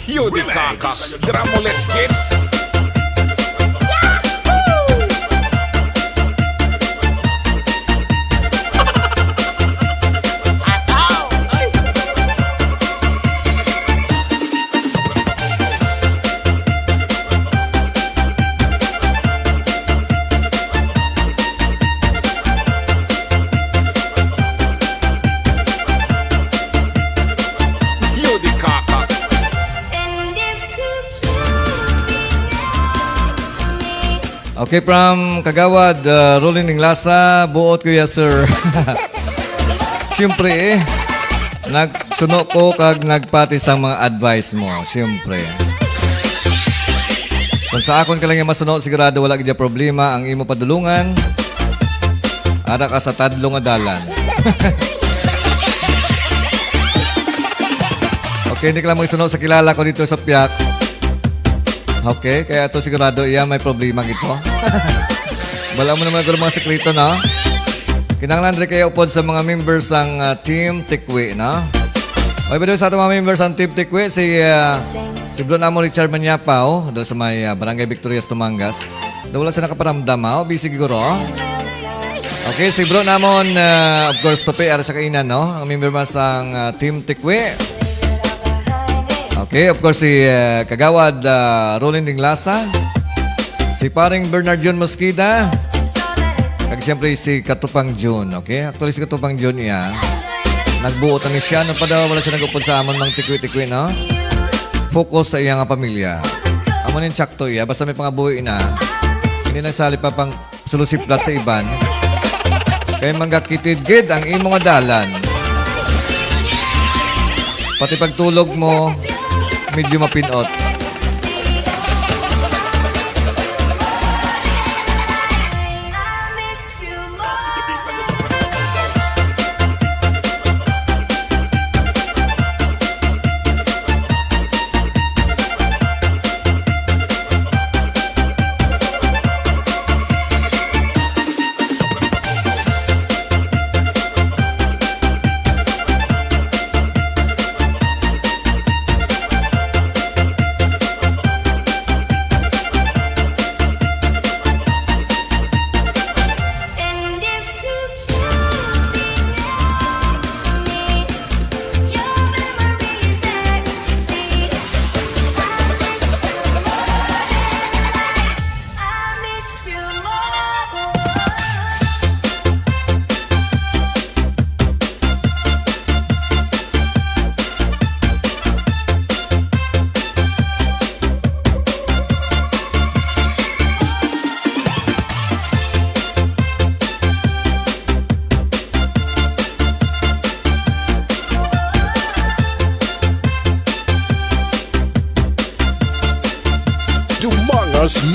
You di kaka. Drum ulit, kid. You di kaka. Okay, from Kagawad, Rolling ng Lasa, buot ko ya, sir. Siyempre, nagsuno ko kag nagpati sa mga advice mo. Siyempre. Kung sa akon ka lang yung masuno, sigurado wala kaya problema ang imo padulungan. Ara ka sa tadlo nga dalan. Okay, hindi ka lang magsuno sa kilala ko dito sa Piak. Okay, kaya ito sigurado iya may problema gito. Bala mo naman ako mga sekreto, no? Kinanglan rin kayo upod sa mga members ng Team Tikwi, no? Okay, ba sa ating mga members ng Team Tikwi, si Bro Namo Richard Manyapao, dahil sa may Barangay Victorias, Tumangas. Dahil wala siya nakaparamdam, ha? O busy siguro, okay, si Bro Namon, of course, tope, ara sa kainan, no? Ang member mas ng Team Tikwi. Okay, of course, si Kagawad Rolling Ding Lasa, si paring Bernard John Mosquida, kag siyempre si Katupang June, okay? Actually, si Katupang June iya, nagbuot na siya, nung pa daw wala siya nagupod sa amon ng tikwi-tikwi, no? Focus sa iyang pamilya. Amon yung tsakto iya, basta may pangabuhi na, hindi na sali pa pang sulusiplat sa iban, kaya manggakitid-gid ang imong dalan. Pati pagtulog mo, medyo mapinot.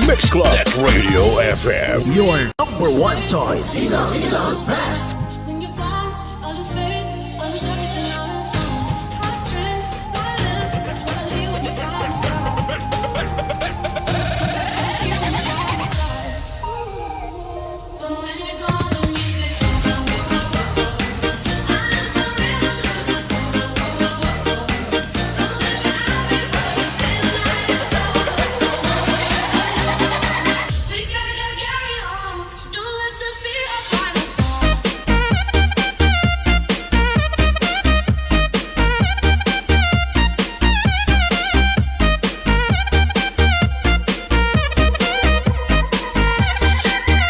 Remix Club. Net Radio FM. Your number one choice. Ilong's best. When you're gone, I lose faith, I lose everything I know. Heartstrings, violence, that's what I hear when you're by my side. That's what I hear when you're by my side. But when you're gone, the music don't know me. I lose my rhythm, lose my soul. So let me have it, but you say the night is over. We gotta carry on, so don't let this be our final song.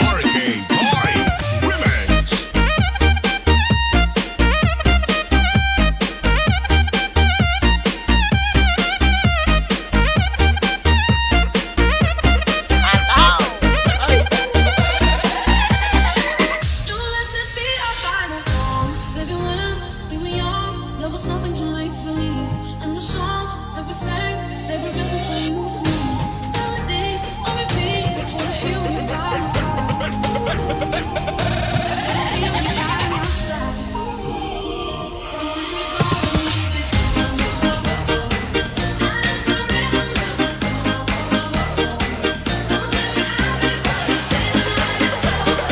Arcade Toy Remix. Don't let this be our final song. Baby, when we were young, there was nothing to make believe. And the songs that we sang, they were written for you and me. Melodies on repeat, that's what I hear when you're by my side. That's what I hear when you're by my side. But when you're gone, the music don't know. I lose my rhythm, lose my soul. So let me have it, but you say the night is over.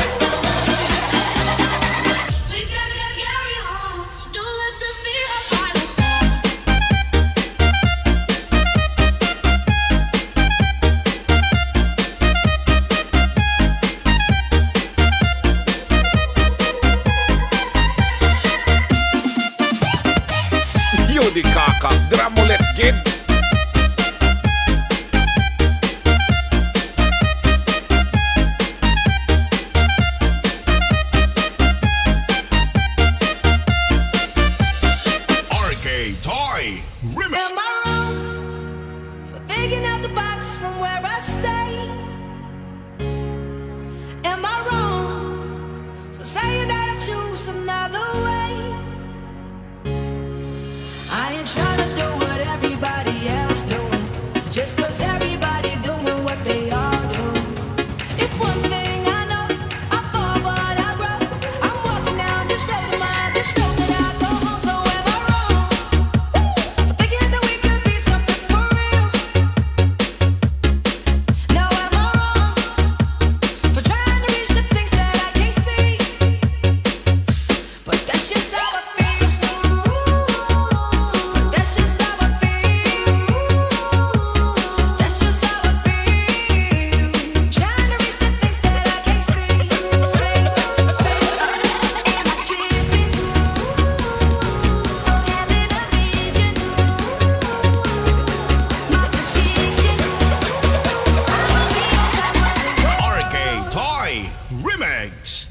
We gotta carry on, so don't let this be our final song. Yo di kaka, drum ulit gid. Arcade Toy Remix. Am I wrong for thinking out the box from where I stay? Am I wrong for saying that I choose another way? I ain't trying to do what everybody else doing, just 'cause everybody doing what they all do. If one thing I know, I fall but I grow. I'm walking down this road that I go home. So am I wrong for thinking that we could be something for real? Now am I wrong for trying to reach the things that I can't see? But that's just how I feel. But that's just how I feel. That's just how I feel. Trying to reach the things that I can't see. Am I tripping? Or having a vision? My addiction. Arcade Toy Remix.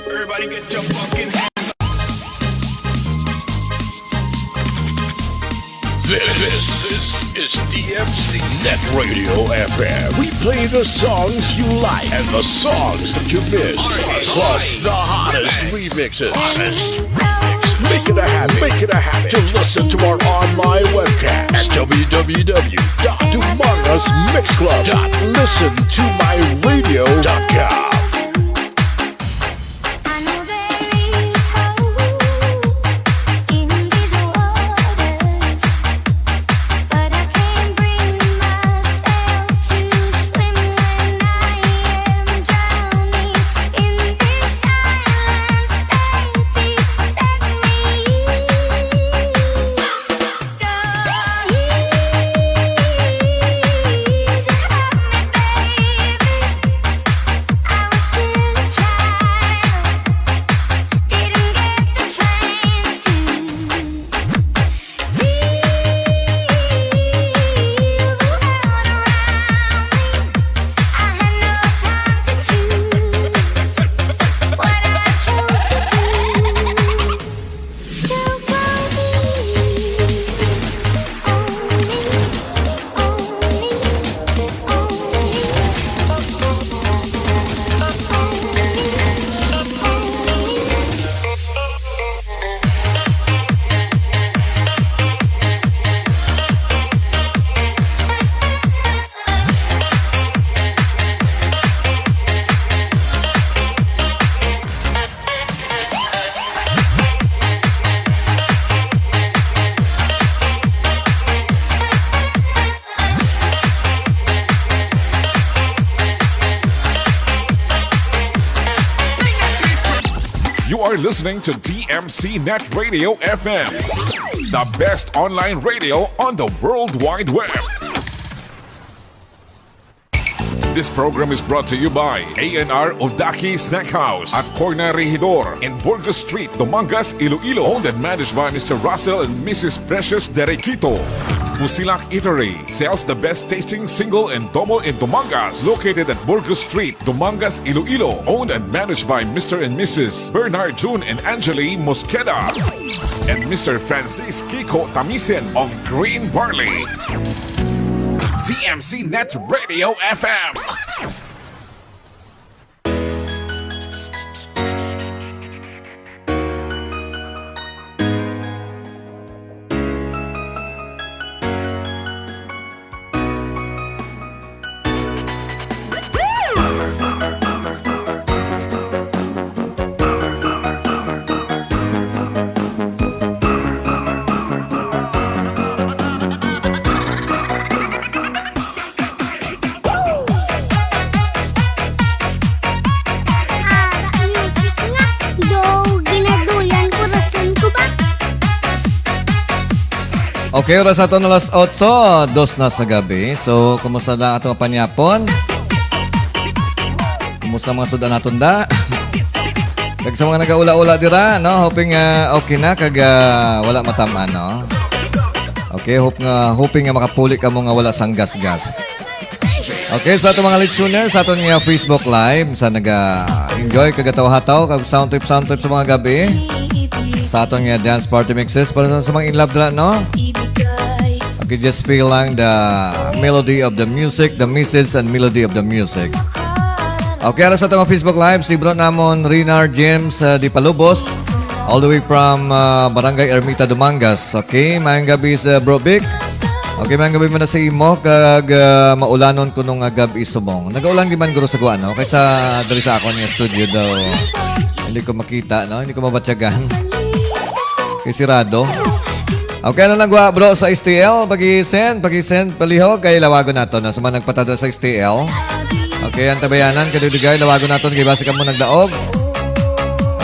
Everybody get your fucking hands up. This is DMC Net Radio FM. We play the songs you like and the songs that you missed. Plus the hottest remixes. Make it a habit to listen to our online webcast at www.domarasmixclub.listentomyradio.com. I know there is hope in these waters, but I can't bring myself to swim when I am drowning in this silence. Baby, let me go easy on me, baby. I was still a child, didn't get the chance to feel the world around me. I had no time to choose what I chose to do. So go You are listening to DMC Net Radio FM, the best online radio on the World Wide Web. This program is brought to you by A&R Odaki Snack House at Corner Regidor in Burgos Street, Dumangas, Iloilo. Owned and managed by Mr. Russell and Mrs. Precious Derequito. Musilak Eatery sells the best tasting single and double in Dumangas. Located at Burgos Street, Dumangas, Iloilo. Owned and managed by Mr. and Mrs. Bernard June and Angeli Mosqueda. And Mr. Francis Kiko Tamisen of Green Barley. DMC Net Radio FM. Okay, oras ato na alas 8, 2 na sa gabi. So, kumusta na ato panyapon? Kumusta mga sudan naton da? Kag sa mga nagaula-ula dira, no? Hoping okay na kag wala matamaan, no? Okay, hoping nga makapuli ka mo nga wala sang gas-gas. Okay, sa ato mga listeners, sa ato nga Facebook Live, sa naga-enjoy kagataw-hataw kag sound trip sa mga gabi. Sa ato nga dance party mixes para sa mga in love dira, no? Okay, just feel lang the melody of the music, the message and melody of the music. Okay, ara sa itong Facebook Live, si bro namon Rinar James Di Palubos, all the way from Barangay Ermita, Dumangas. Okay, mayang gabi sa bro Vic. Okay, man gabi mo na sa imo kag maulanon ko nung gabi sumong. Nagaulan di man guro sa kuan, no? Kaysa diri sa ako niya studio daw. Hindi ko makita, no? Hindi ko mabatyagan. Kay sirado. Okay, ano nagwa bro sa STL? Pag-send palihog kay lawagon nato na suma nagpatada sa STL. Okay, ang tabayanan kadudigay lawagon nato kay base ka mo nagdaog.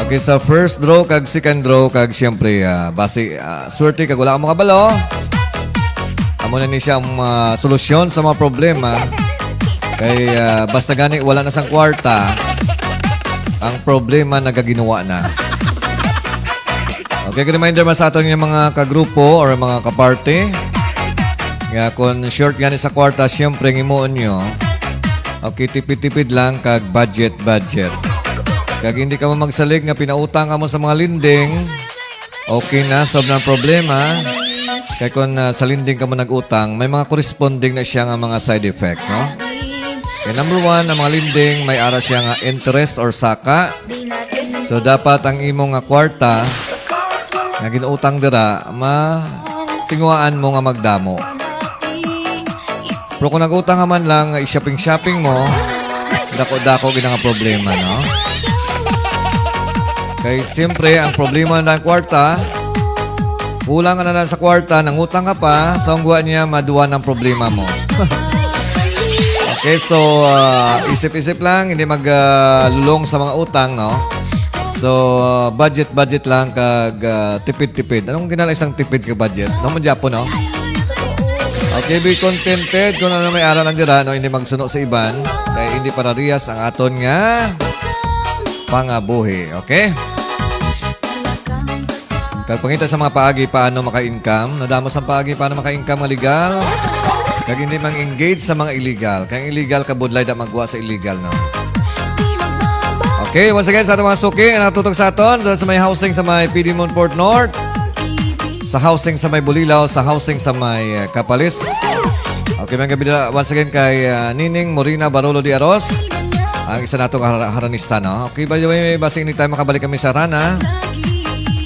Okay, sa first draw kag second draw kag syempre base swerte kag wala ka mga balo. Amo na ni siya ang solusyon sa mga problema. Kay basta gani wala na sang kwarta, ang problema nagaginawa na. Okay, reminder man sa aton yung mga kagrupo or mga kaparte. Nga kung short gani sa kwarta, syempre ngimuon nyo. Okay, tipid-tipid lang kag budget. Kag hindi ka mo magsalig nga pinautang ka mo sa mga linding, okay na, solve na ang problema. Kaya kung sa linding ka mo nag-utang, may mga corresponding na siya nga mga side effects, no? Okay, number one, ang mga linding, may ara siya nga interest or saka. So, dapat ang imong nga kwarta nga ginuutang dira, tinguaan mo nga magdamo. Pero kung nag-utang ka man lang, i-shopping mo, dako-dako ginang problema, no? Kaya siyempre, ang problema ng kwarta, kulang ka na lang sa kwarta, nangutang ka pa, so ang guwan niya, maduwa ng problema mo. Okay, so isip-isip lang, hindi maglulong sa mga utang, no? So, budget lang, kag tipid-tipid. Anong ginala isang tipid ka budget? No, madyapo, no? Okay, be contented kung ano may aral ang dira, no? Hindi magsuno sa iban, kaya hindi parariyas ang aton nga pangabuhi, okay? Pangita sa mga paagi paano maka-income. Nadamos ang paagi paano maka-income nga legal. Kag hindi mang-engage sa mga illegal. Kaya illegal kabudlay na magwa sa illegal, no? Okay, once again sa ating mga suki, natutog sa aton sa may housing sa may PD Moonport North, sa housing sa may Bulilaw, sa housing sa may Kapalis. Okay, mga gabi once again kay Nining Morina Barolo de Aros, ang isa natong haranista, no? Okay, by the way, basta anytime makabalik kami sa Rana.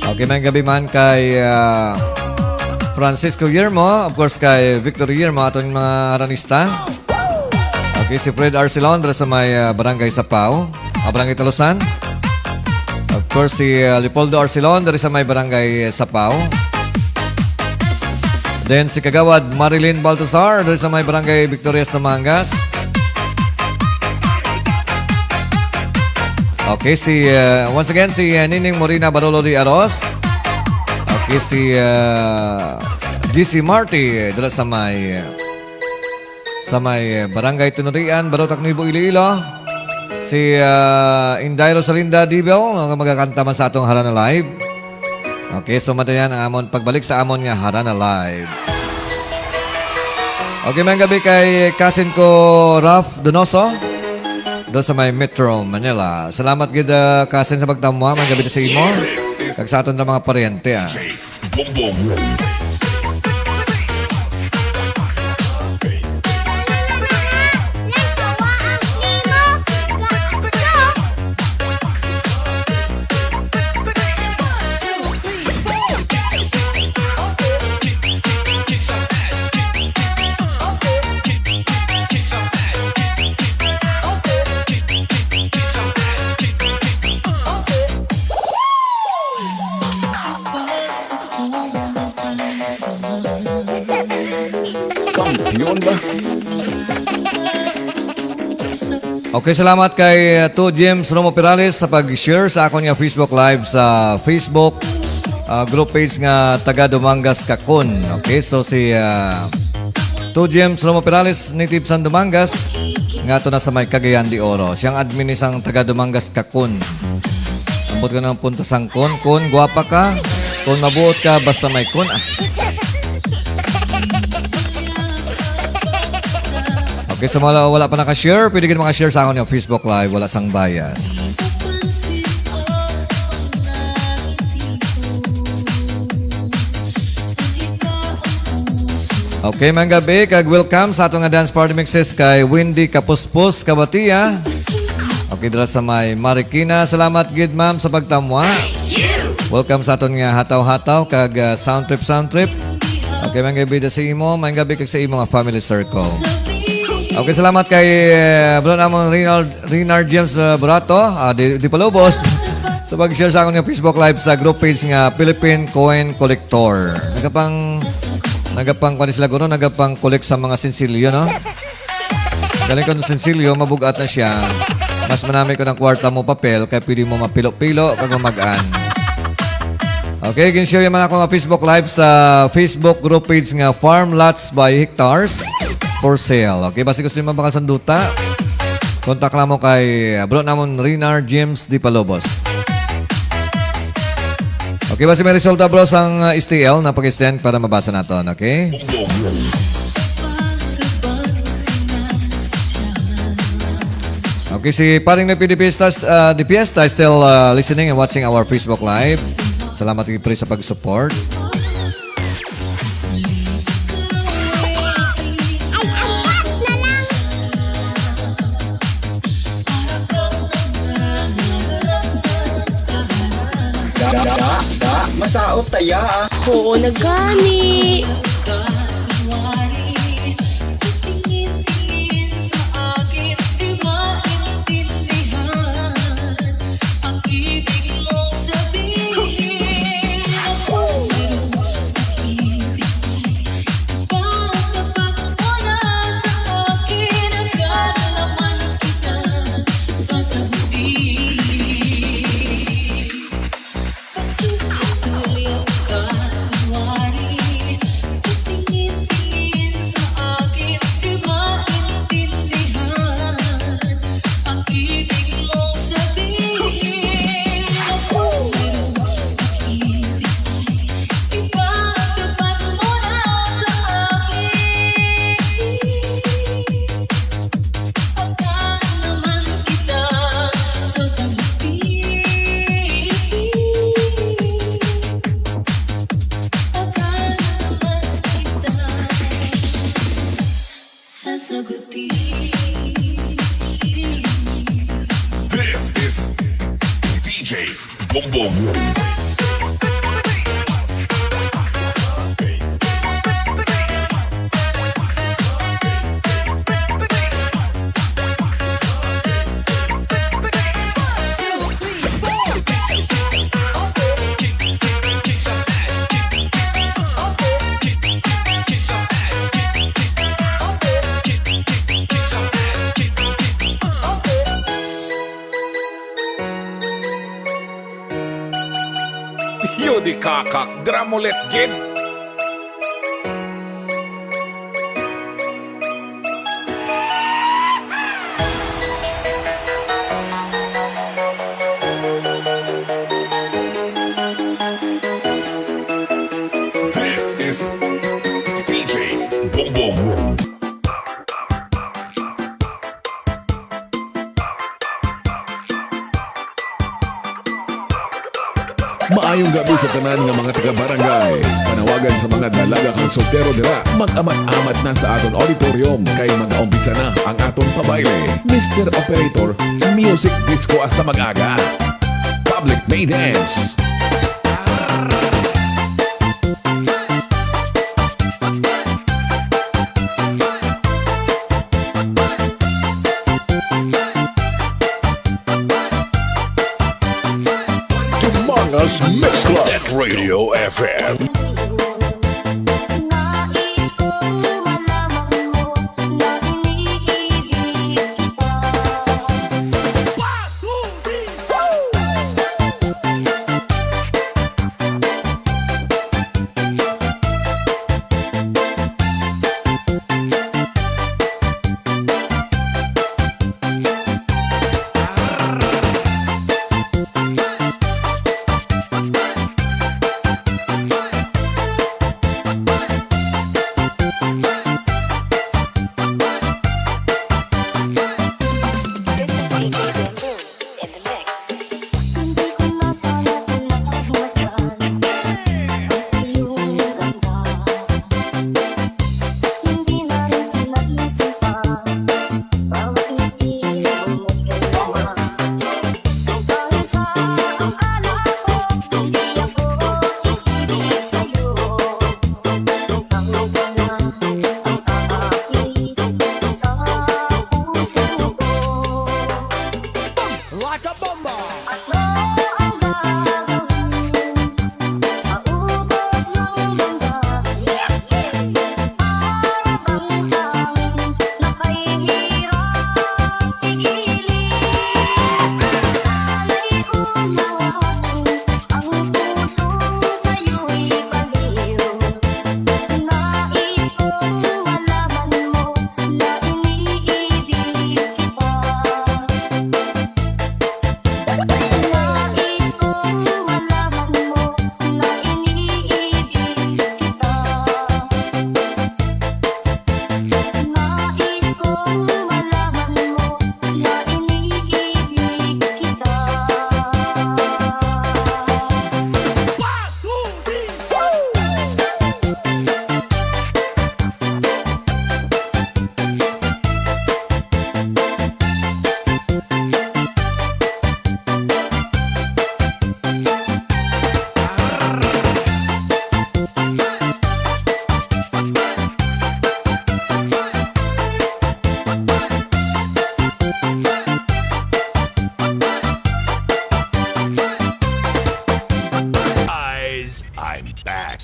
Okay, may gabi man kay Francisco Yermo, of course kay Victor Yermo, atong mga haranista. Okay, si Fred Arcelon, sa may barangay Sapao, barangay Talusan. Of course, si Leopoldo Arcelon, sa may barangay Sapao. Then si Kagawad Marilyn Baltasar, sa may barangay Victorias Tumangas. Okay, once again, si Nining Morina Barolo de Aros. Okay, si GC Marty, dala sa may barangay Tinurian, Barotac Nuevo, Iloilo. Si Inday Rosalinda Dibel, magkakanta man sa atong Harana Live. Okay, so madayan ang amon pagbalik sa amon nga Harana Live. Okay, may gabi kay kasin ko Raf Donoso, doon sa may Metro Manila. Salamat gid kasin sa pagtamwa, may gabi na sa imo. Kag sa aton na mga paryente, Kampiyon ba? Okay, salamat kay 2 James Romo Perales sa pag-share sa akong nga Facebook Live sa Facebook group page nga Taga Dumangas Kakun. Okay, so si 2 James Romo Perales, native San Dumangas, nga to na sa may Cagayan de Oro. Siyang admin isang Taga Dumangas Kakun. Ambot ka ng punta sang kun, guwapa ka, kung mabuot ka, basta may kun. Okay, so wala pa naka-share, pwede ka maka-share sa akin yung Facebook Live, wala sang bayad. Okay, mga gabi, kag welcome sa atong nga dance party mixes kay Windy Kapuspos Kabatia. Okay, dala sa may Marikina. Salamat gid ma'am sa pagtamwa. Welcome sa aton nga hataw-hataw kag sound trip. Okay, mga gabi sa imo. Mga gabi kag sa imo nga family circle. Okay, salamat kay bro namon Renard James Burato, di Palobos, sa pag-share sa akong Facebook Live sa group page nga Philippine Coin Collector. Nagapang sila guro, nagapang collect sa mga sensilyo, no? Galing ko ng sensilyo, mabugat na siya. Mas manami ko ng kwarta mo papel, kaya pwede mo mapilo-pilo kag magaan. Okay, gin-share naman ako nga Facebook Live sa Facebook group page nga Farm Lots by Hectares for sale. Okay, basi gusto nyo mabakal sanduta, kontak lang mo kay bro namon Renard James Di Palobos. Okay, basi may resulta bro sang STL na pag-extend para mabasa natin, okay? Okay, si paring na Di Fiesta still listening and watching our Facebook Live. Salamat kay pre sa pag-support. Masaot taya ah. Oo, nagani. This is DJ Boom Boom. Yo di kakak, dramulet gid. This is DJ Boom Boom. Maayong gabi sa tanan nga mga taga-barangay. Panawagan sa mga dalaga kang soltero dira, mag-amat-amat na sa aton auditorium kay mag-aumpisa na ang aton pabayle. Mr. Operator, music disco hasta mag-aga. Public May Dance. Us Mix Club at Radio FM. I'm back.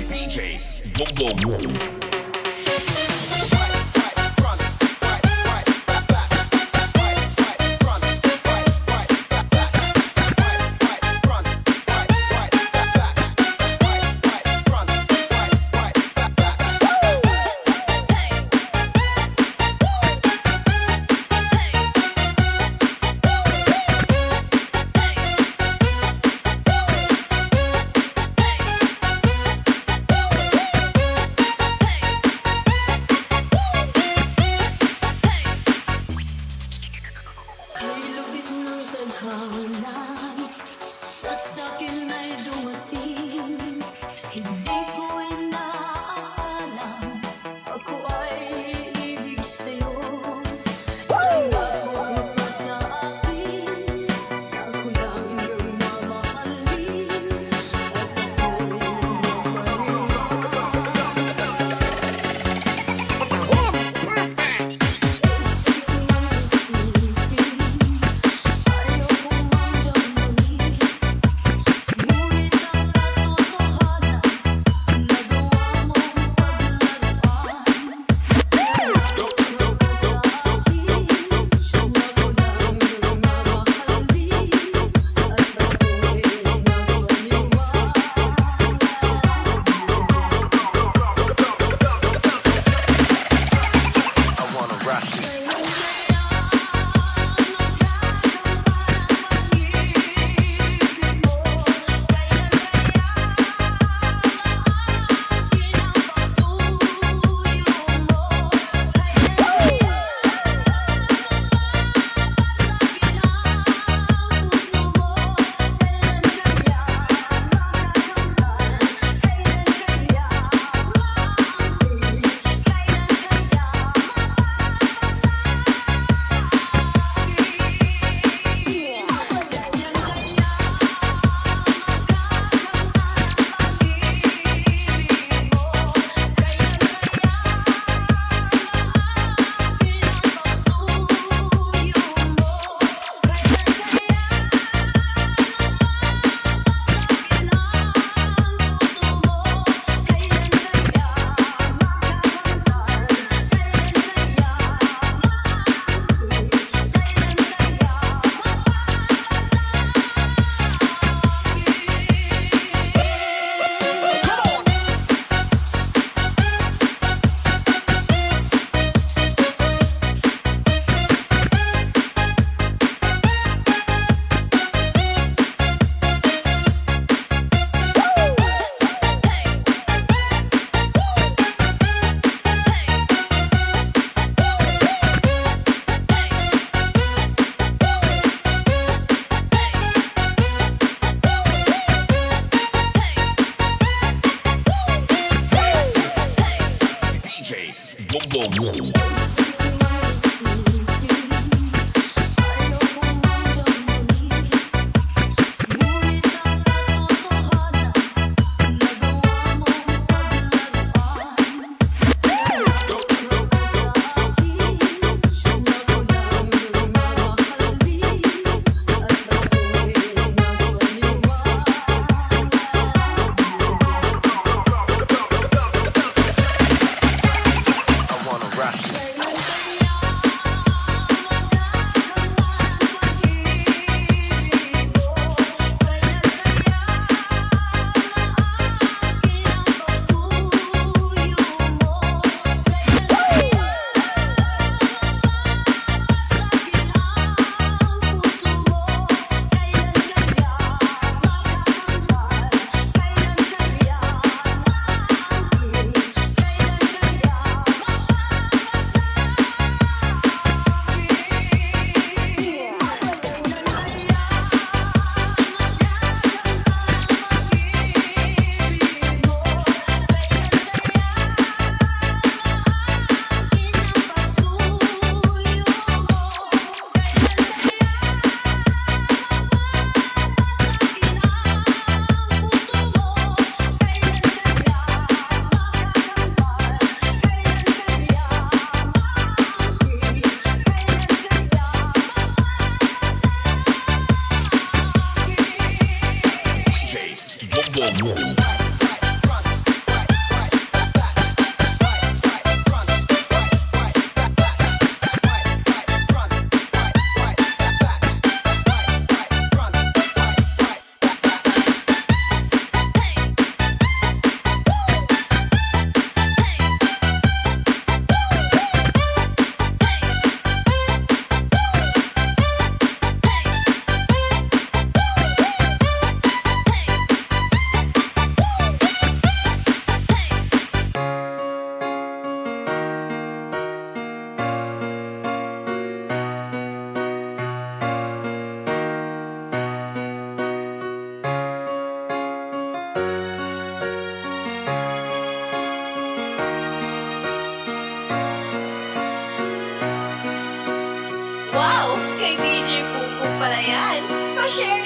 DJ Boom Boom.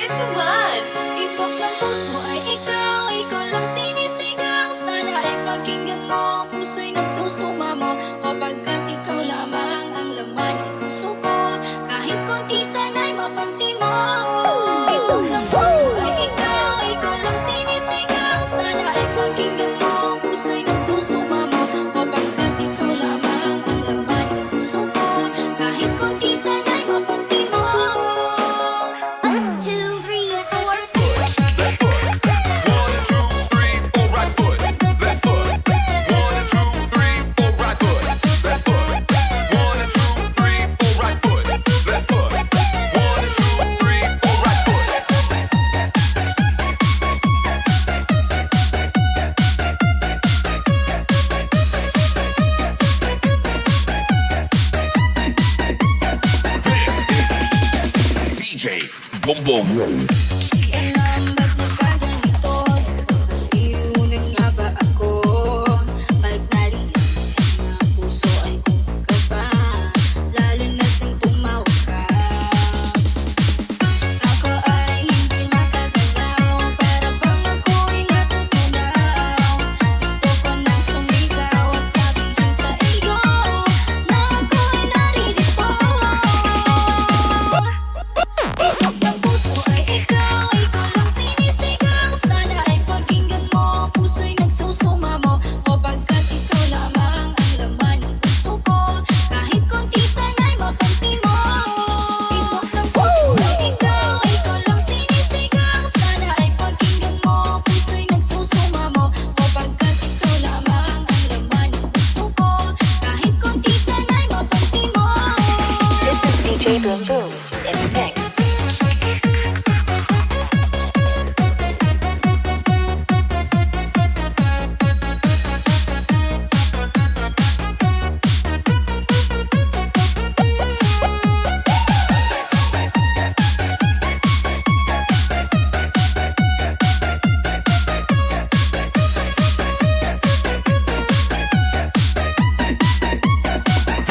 Bakit naman? Tibok ng puso ay ikaw, ikaw lang sinisigaw. Sana ay pakinggan mo, ang puso'y nagsusumamo. O pagkat ikaw lamang ang laman ng puso ko, kahit konti sana'y mapansin mo. Tibok ng puso ay ikaw lang sinisigaw. Sana ay pakinggan mo, ang puso'y nagsusumamo. O pagkat ikaw lamang ang laman ng puso ko, kahit konti sana'y mapansin mo. 1, 2, 3, 4. Left foot. 1, 2, 3, 4, right foot. Left foot. 1, 2, 3, 4, right foot. Left foot. 1, 2, 3, 4, right foot. Left foot. 1, 2, 3, 4, right foot. This is DJ Boom Boom. Alam ba't nagkaganito? Iunin nga ba ako? Pag narinig na puso ay kukaba, lalo na't nang tumawag ka. Ako ay hindi makagalaw, para bang ako'y natutunaw. Gusto ko nang sumigaw at sabihin sa iyo na ako'y naririto. Tibok ng puso ay ikaw lang sinisigaw. Sana ay pakinggan mo, ang puso'y nagsusumamo. O pagkat ikaw lamang ang laman ng puso ko, kahit konti sana'y mapansin mo. Tibok ng puso ay ikaw lang sinisigaw. Sana ay pakinggan mo, ang puso'y nagsusumamo. O pagkat ikaw lamang ang laman ng puso ko, kahit konti sana'y mapansin mo. This is DJ Boom Boom in the mix.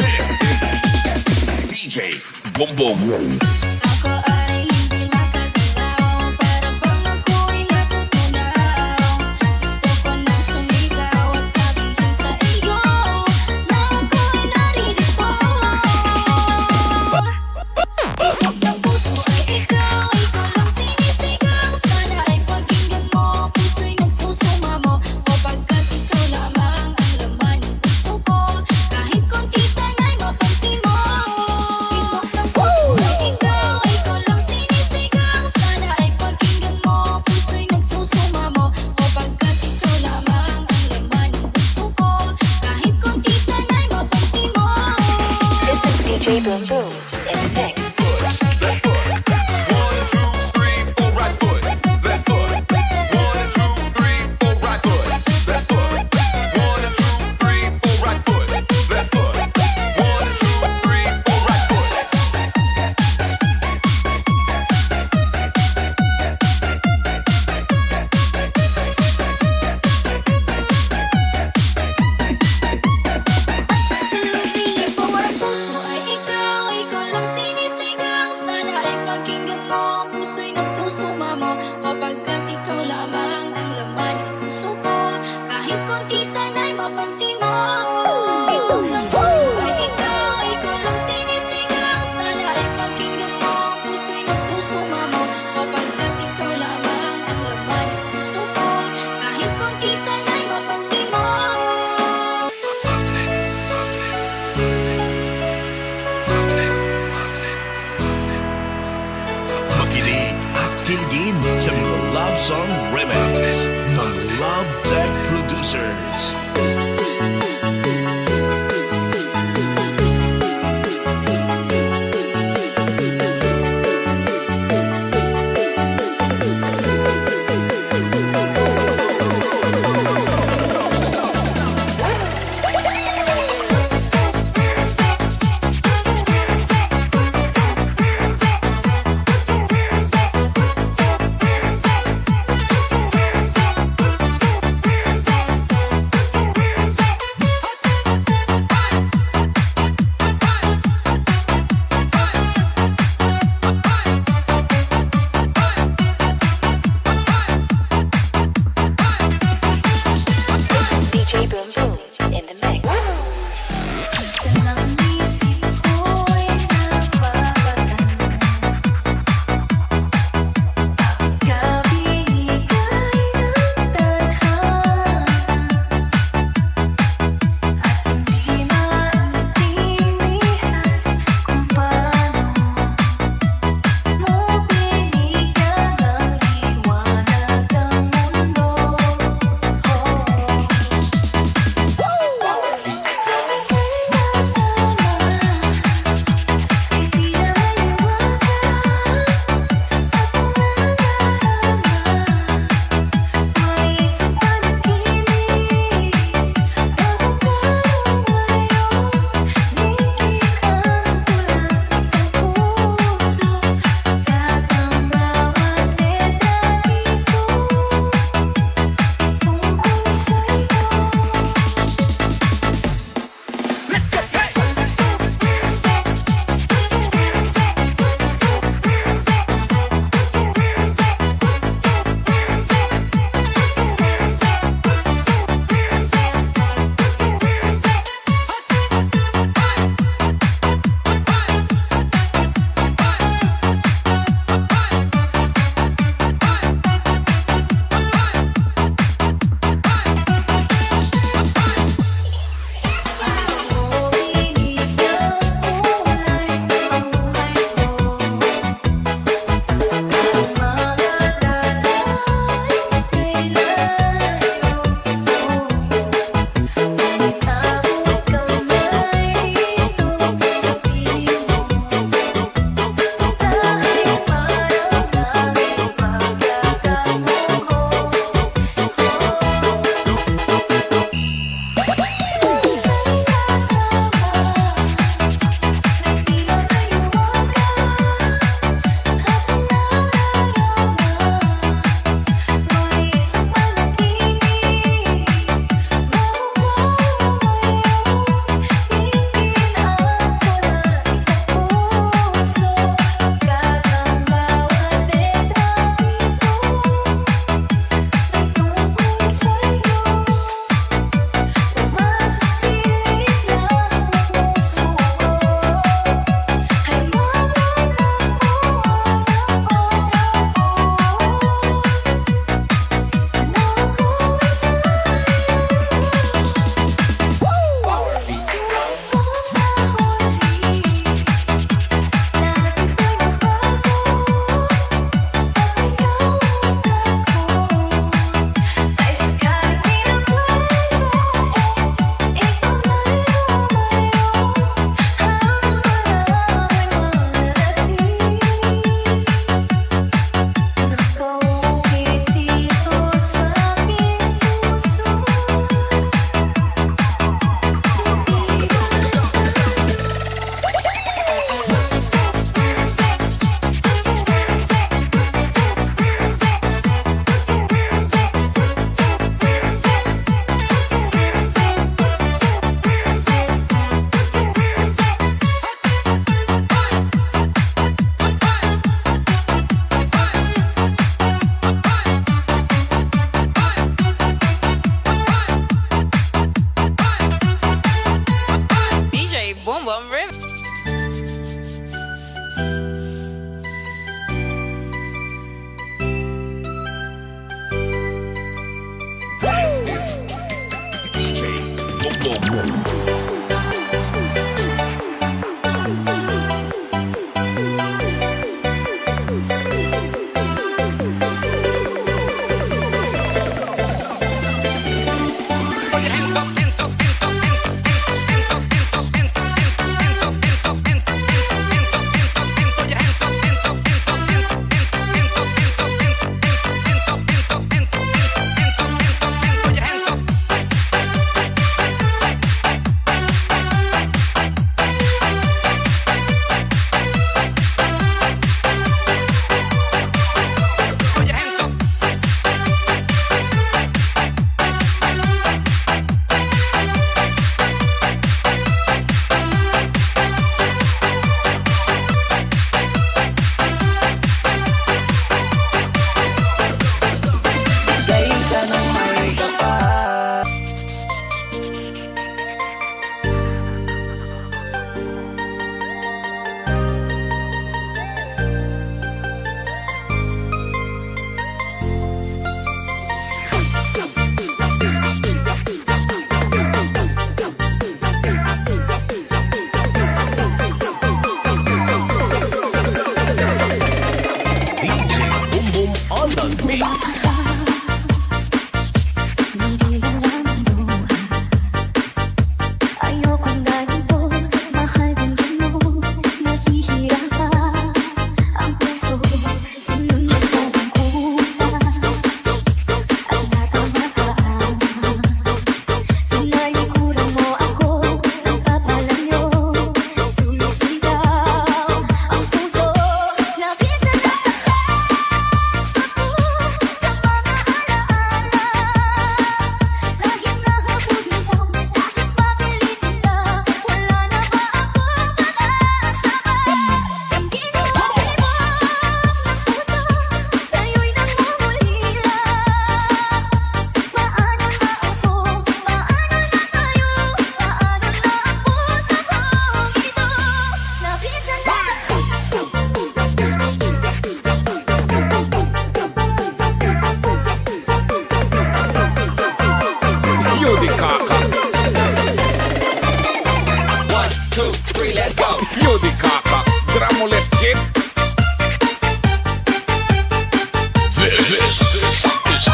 This is DJ Boom Boom. Ako ay hindi makagalaw, para bang ako'y natutunaw. Gusto ko nang sumigaw at sabihin sa iyo na ako'y naririto. Tibok ng puso ay ikaw lang sinisigaw. Sana ay pakinggan mo, ang puso'y nagsusumamo. O pagkat ikaw lamang ang laman ng puso ko, kahit konti sana'y mapansin mo. Tibok ng puso ay ikaw lang sinisigaw. Sana ay pakinggan mo, ang puso'y nagsusumamo. O pagkat ikaw lamang ang laman ng puso ko, kahit konti sana'y mapansin mo. This is DJ Boom Boom in the mix. Left foot. 1, 2, 3, 4, right foot. Left foot. 1, 2, 3, 4, right foot. Left foot. 1, 2, 3, 4, right foot. Left foot. 1, 2, 3, 4, right foot. Tibok ng puso ay ikaw lang sinisigaw. Sana ay pakinggan mo, ang puso'y nagsusumamo. O pagkat ikaw lamang ang laman ng puso ko, kahit konti sana'y mapansin mo. Tibok ng puso ay ikaw lang sinisigaw. Sana ay pakinggan mo, ang puso'y nagsusumamo. O pagkat ikaw lamang ang laman ng puso ko, kahit konti sana'y mapansin mo. Makinig at kiligin sa mga love song remix ng Love Tech Producers. Ayokong ganito, mahal din mo, nahihirapan ang puso, sinunod ang kusa, at natamakaan. Tinalikuran mo ako, nagpapalayo, sumisigaw ang puso, labis na nasaktan ako sa mga alaala. Kahit nahapusin ko, kahit papilitin na, wala na ba ako makakasama? Ang ginawa mo ng puso, sa'yo'y nangungulila. Paano na ako? Paano na tayo? Paano na ang puso kong ito? Labis na Yudi Kaka. 1, 2, 3, let's go. Yudi Kaka. Drum ulit, kid. This is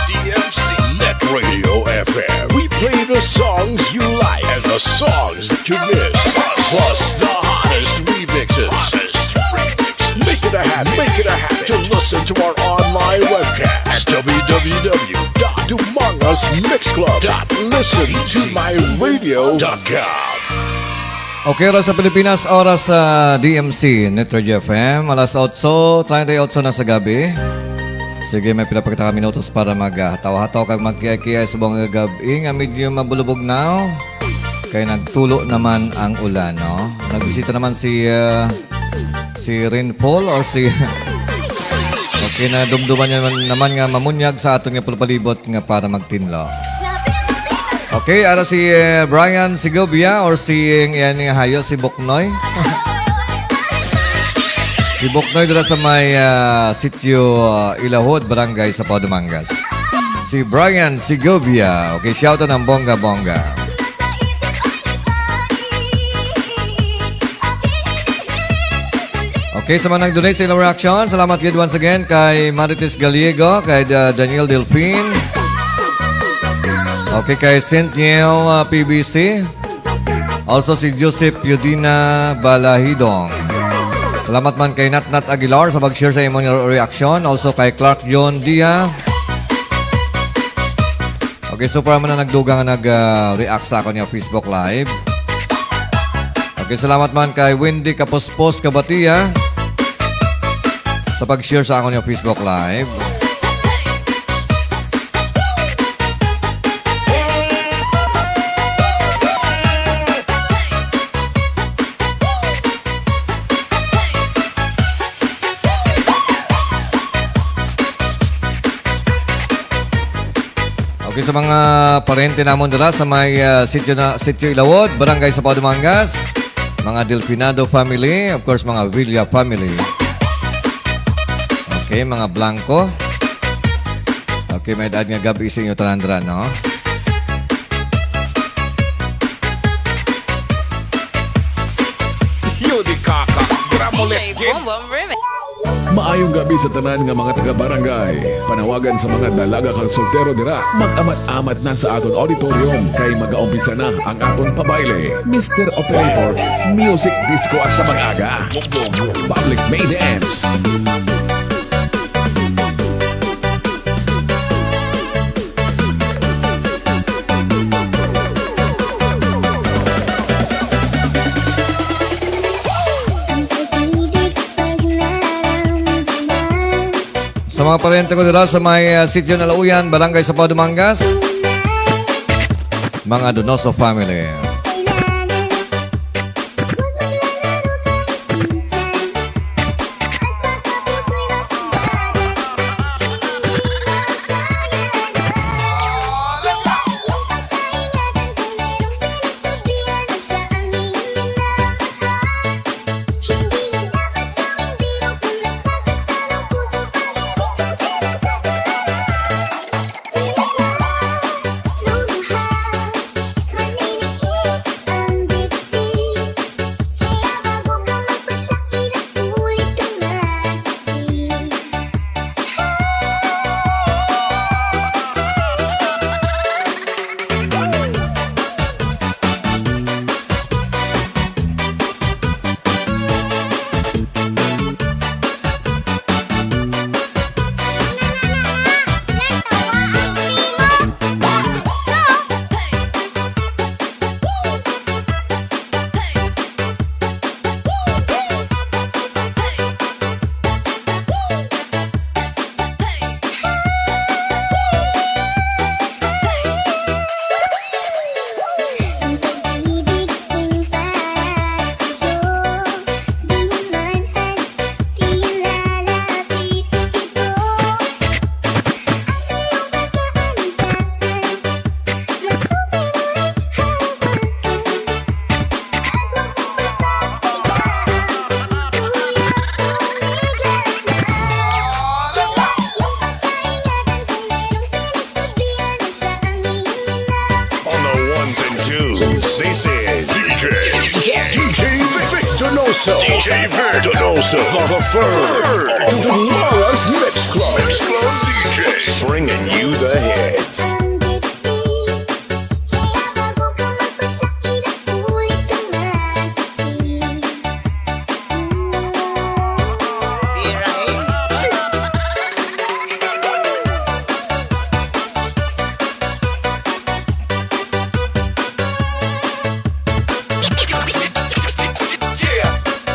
DMC Net Radio FM. We play the songs you like and the songs that you miss. Plus the hottest remixes. Make it a habit to listen to our online webcast. www.dumangasmixclub.listentomyradio.com. Okay, oras sa Pilipinas, oras sa DMC, Net Radio FM. Alas 8:38 na sa gabi. Sige, may pinapakita kami minutos para mag-hataw-hataw kag magkiyay-kiyay sa buong gabi nga medyo mabulubog na. Kaya nagtulo naman ang ulan, no? Nagbisita naman si Rainfall or si... Okay, na dumduman niya naman nga mamunyag sa aton nga palibot nga para magtinlo. Okay, ara si Brian Segovia or si yan nga hayo, si Boknoy. Si Boknoy dala sa may sitio Ilahod, Barangay sa Padumangas. Si Brian Segovia. Okay, shoutout ng bongga-bongga. Okay, sa mga nag-donate sa ilang reaction, salamat yun once again kay Marites Gallego, kay Daniel Delfin, okay, kay Cynthia PBC, also si Joseph Yudina Balahidong. Salamat man kay Natnat Aguilar sa mag-share sa imong reaction, also kay Clark John Dia. Okay, so para man na nagdugang nag-react sa ako niya Facebook Live. Okay, salamat man kay Wendy Kapospos Kabatia sa pag-share sa ako niya Facebook Live. Okay, sa mga parente namon dira sa may sitio Ilawod, Barangay sa Padumangas, mga Delfinado family, of course mga Villa family. Okay, mga Blanco. Okay, may edad nga gabi sa inyo tanandra, no? Boom Boom Remix. Maayong gabi sa tanan nga mga taga-barangay. Panawagan sa mga dalaga kang soltero dira. Mag-amat-amat na sa aton auditorium kay mag-aumpisa na ang aton pabayle. Mr. Operator, music disco hasta mag-aga. Public May Dance. Sa mga parente ko dira sa may sitio na Lauyan, Barangay Sapaw, Dumangas, mga Donoso family. This is DJ Donoso. DJ Donoso. The third. Tomorrow's Mix Club. Mix Club DJ. bringing you the hits.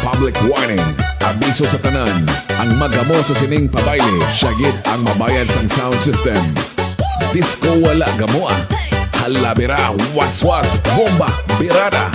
Public warning. Abiso sa tanan. Ang magamo sa sining pabayle, syagit ang mabayad sang sound system. Disco wala gamoa. Halabira, waswas, bomba, birada.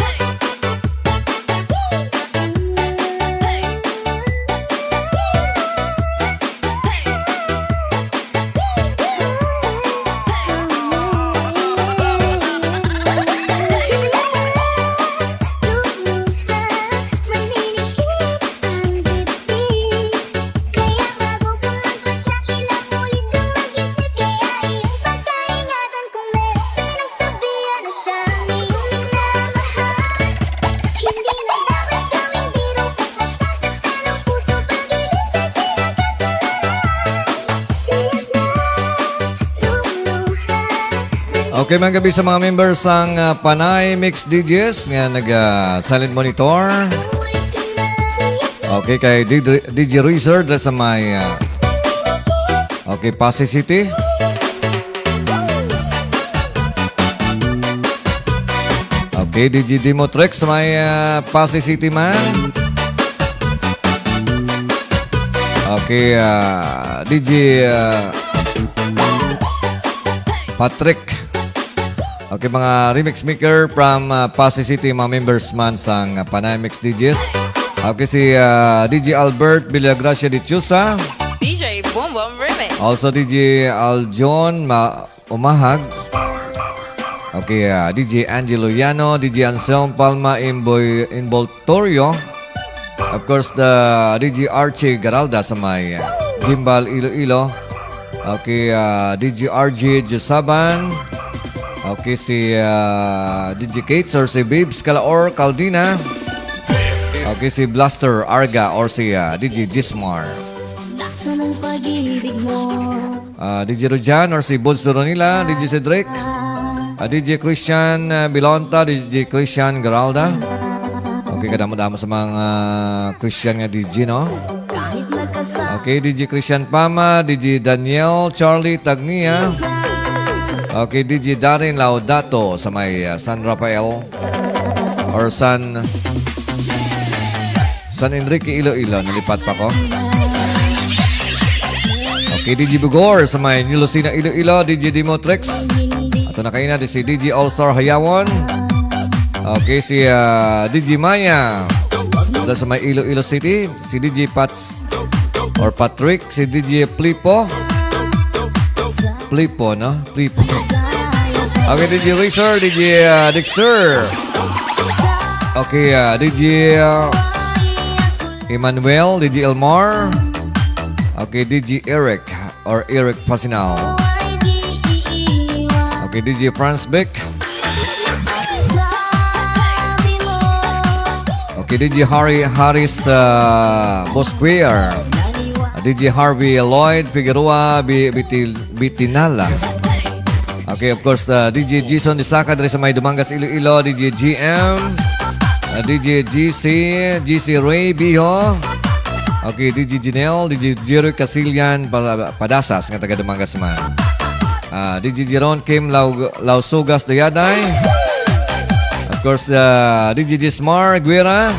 Okay, mga gabi sa mga members ng Panay Mix DJs nga nag-silent monitor. Okay, kay DJ Reeser dahil sa may okay, Pasay City. Okay, DJ Dimotrex sa may Pasay City man. Okay, DJ Patrick. Okay, mga remix maker from Pasay City, mga members man sang Panay Mix DJs. Okay, si DJ Albert Villagracia de Chusa. DJ Boom Boom Remix. Also DJ Aljon Umahag. Okay, DJ Angelo Llano, DJ Anselm Palma Involtorio. Of course, the DJ Archie Garalda sa may Gimbal Iloilo. Okay, DJ RJ Josaban. Okay, si DJ Kates or si Babes Calaor Caldina. Okay, si Blaster Arga or si DJ Gismar. Nasaan ang pag-ibig mo? DJ Rojan or si Bulls Doronila, DJ Cedric. DJ Christian Bilonta, DJ Christian Garalda. Okay, kadamo-damo sa mga Christian nga DJ, no? Kahit nagkasama Okay, DJ Christian Pama, DJ Daniel, Charlie Tagnia. Okay, DJ Darin Laudato sa may San Rafael or San Enrique Iloilo. Nalipat pa ko. Okay, DJ Bugor sa may Nilusina Iloilo, DJ Dimotrex. Ato na kayo na, si DJ All-Star Hayawon. Okay, si DJ Maya sa may Iloilo City. Si DJ Pats or Patrick. Si DJ Plipo. Plipo, no? Plipo. Okay, DJ Racer, DJ Dexter. Okay, DJ Emmanuel, DJ Elmar. Okay, DJ Eric or Eric Pasinal. Okay, DJ Franz Beck. Okay, DJ Harris Bosquare. DJ Harvey Lloyd Figueroa Bitinala. Okay, of course, DJ Jason Disaka dari sa may Dumangas Iloilo, DJ GM, DJ GC Ray Biho. Okay, DJ Janelle, DJ Jerry Casillan Padasas nga taga Dumangas man. DJ Jeron Kim Lausugas Dayaday. Of course, DJ Gismar Guera.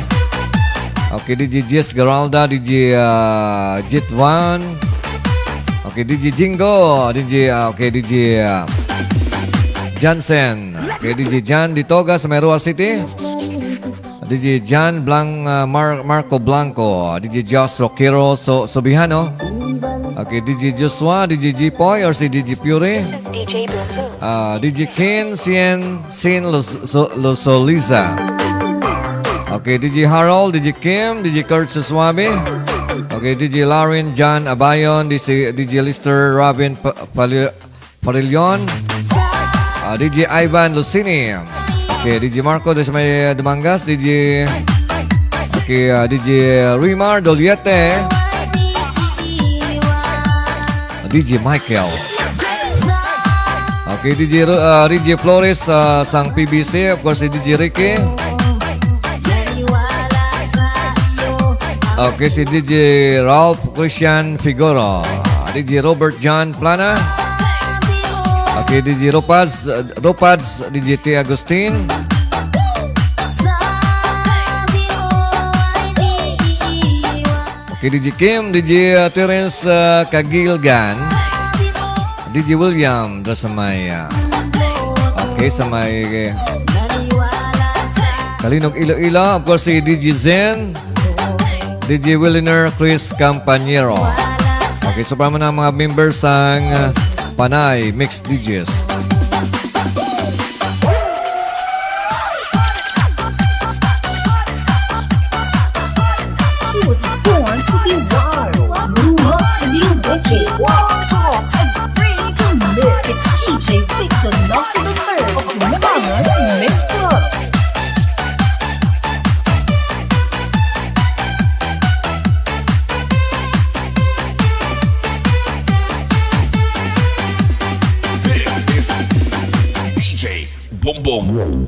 Okay, DJ Jess Garalda, DJ Jitwan. Okay, DJ Jingo, DJ Jansen. Okay, DJ Jan Ditoga sa Merua City. DJ Jan Marco Blanco, DJ Joss Roquero Sobihano. Okay, DJ Joshua, DJ G-Poy or si DJ Pure. DJ Ken Sin Losoliza. Okay, DJ Harold, DJ Kim, DJ Kurt Suabe. Okay, DJ Lauren, John Abayon, DJ Lister, Robin Parillon. DJ Ivan Lucini. Okay, DJ Marco dari may Dumangas, DJ Rimar Doliete. DJ Michael. Okay, DJ Flores sang PBC, of course DJ Ricky. Okay, si DJ Ralph Christian Figoro, DJ Robert John Plana. Okay, DJ Ropads, DJ T. Agustin. Okay, DJ Kim, DJ Terence Kagilgan. DJ William, sa may okay, sa may Kalinog Iloilo. Of course, si DJ Zen. DJ Williner Chris Campañero. Okay, so para mo na mga members ng Panay Mixed DJs. He was born to be wild, grew up to be wicked, talk and free to live. It's DJ Vic Donoso the third of the Mamas Mix Club. Boom boom.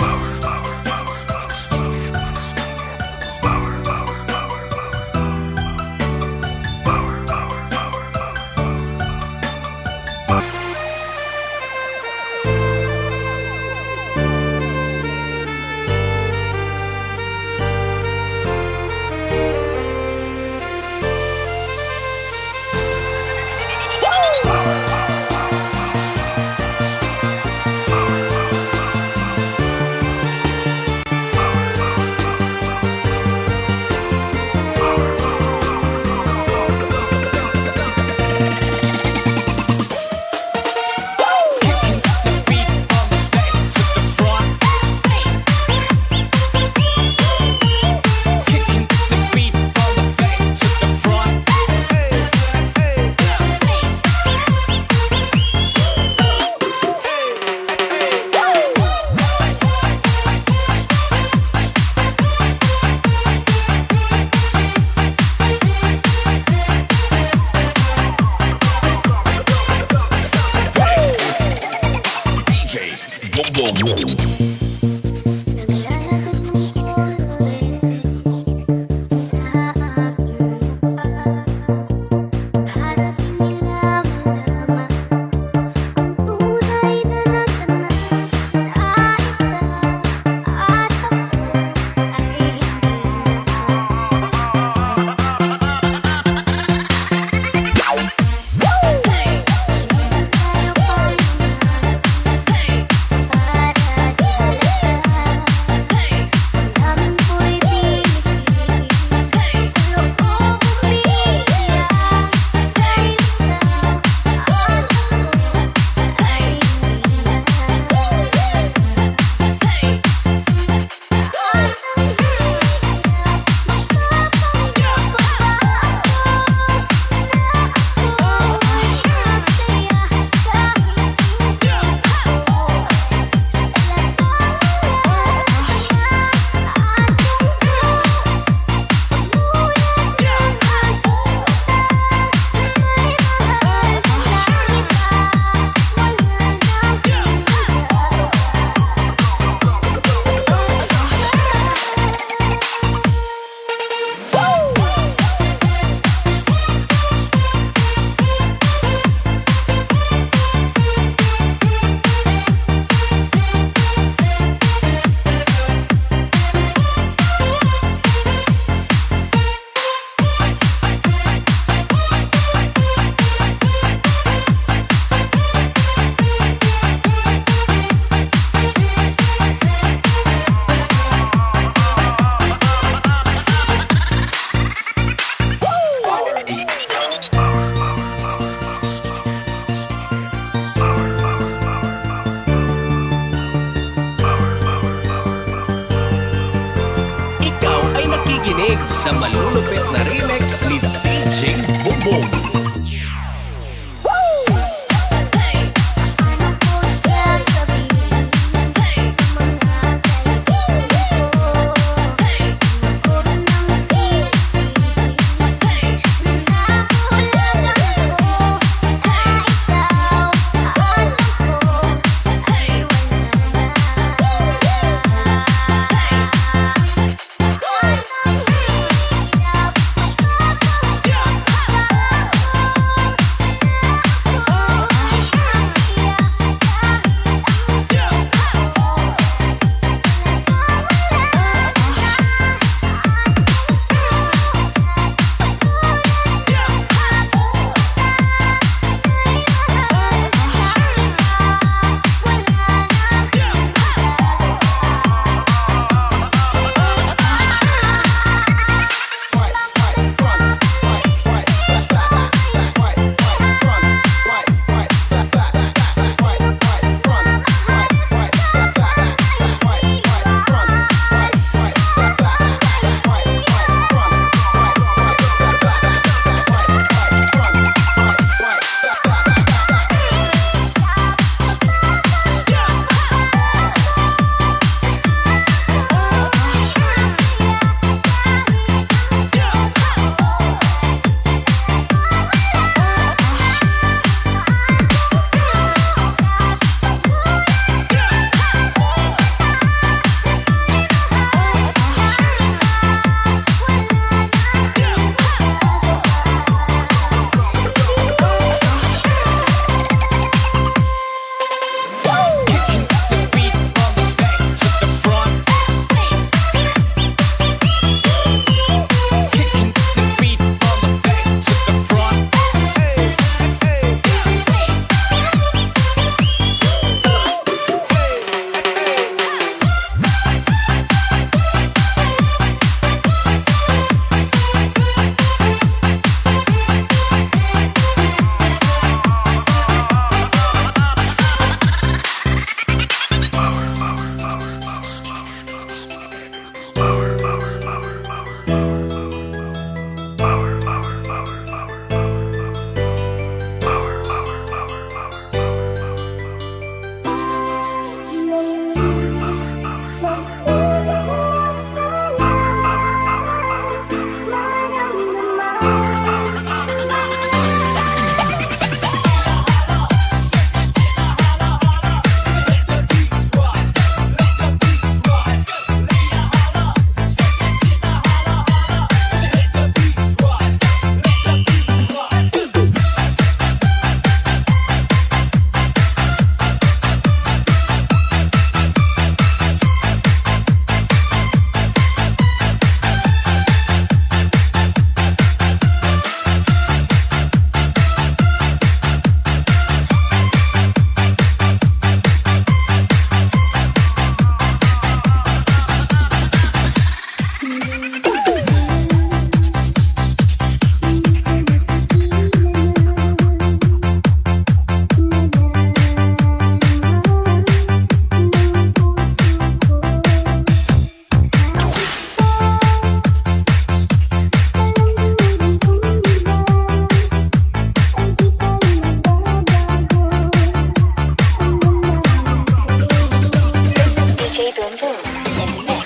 Ikaw ay nakikinig sa malulupit na remix ni DJ Bongbong. DJ Boom Boom in the mix.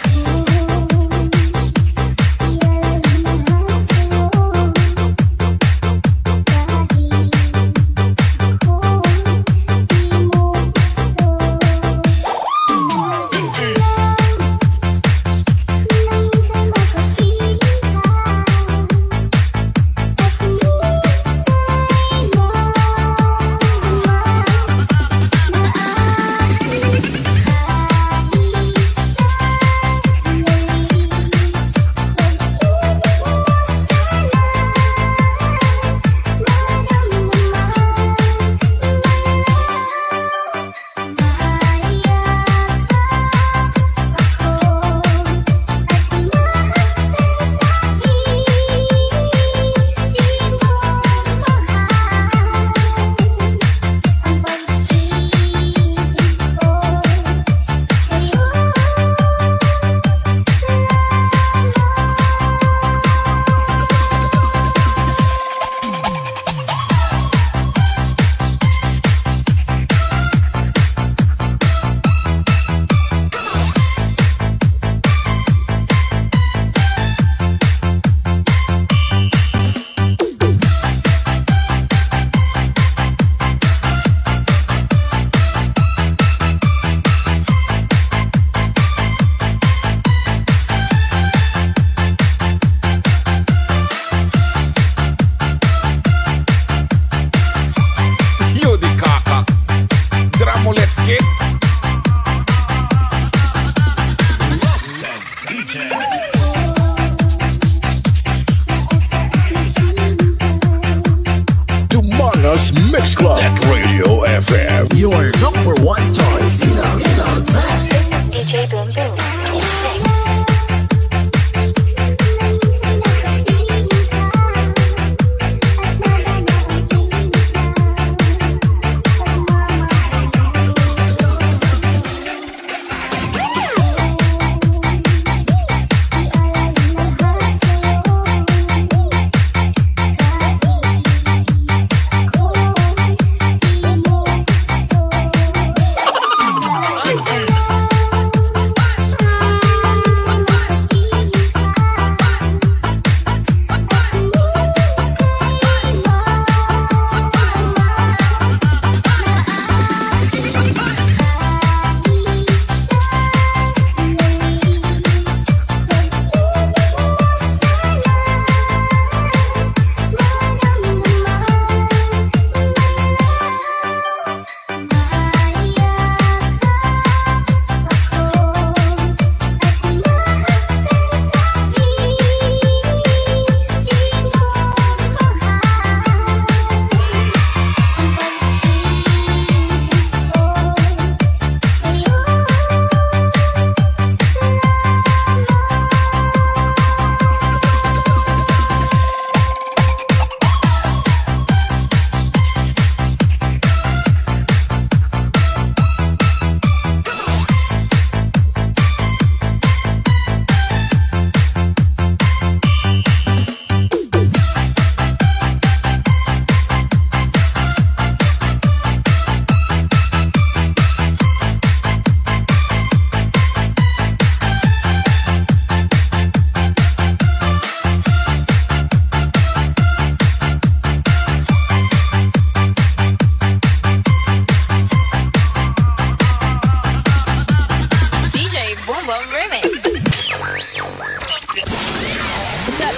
Donoso Mix Club at Radio FM. Your number one choice. This is DJ Boom Boom in the mix.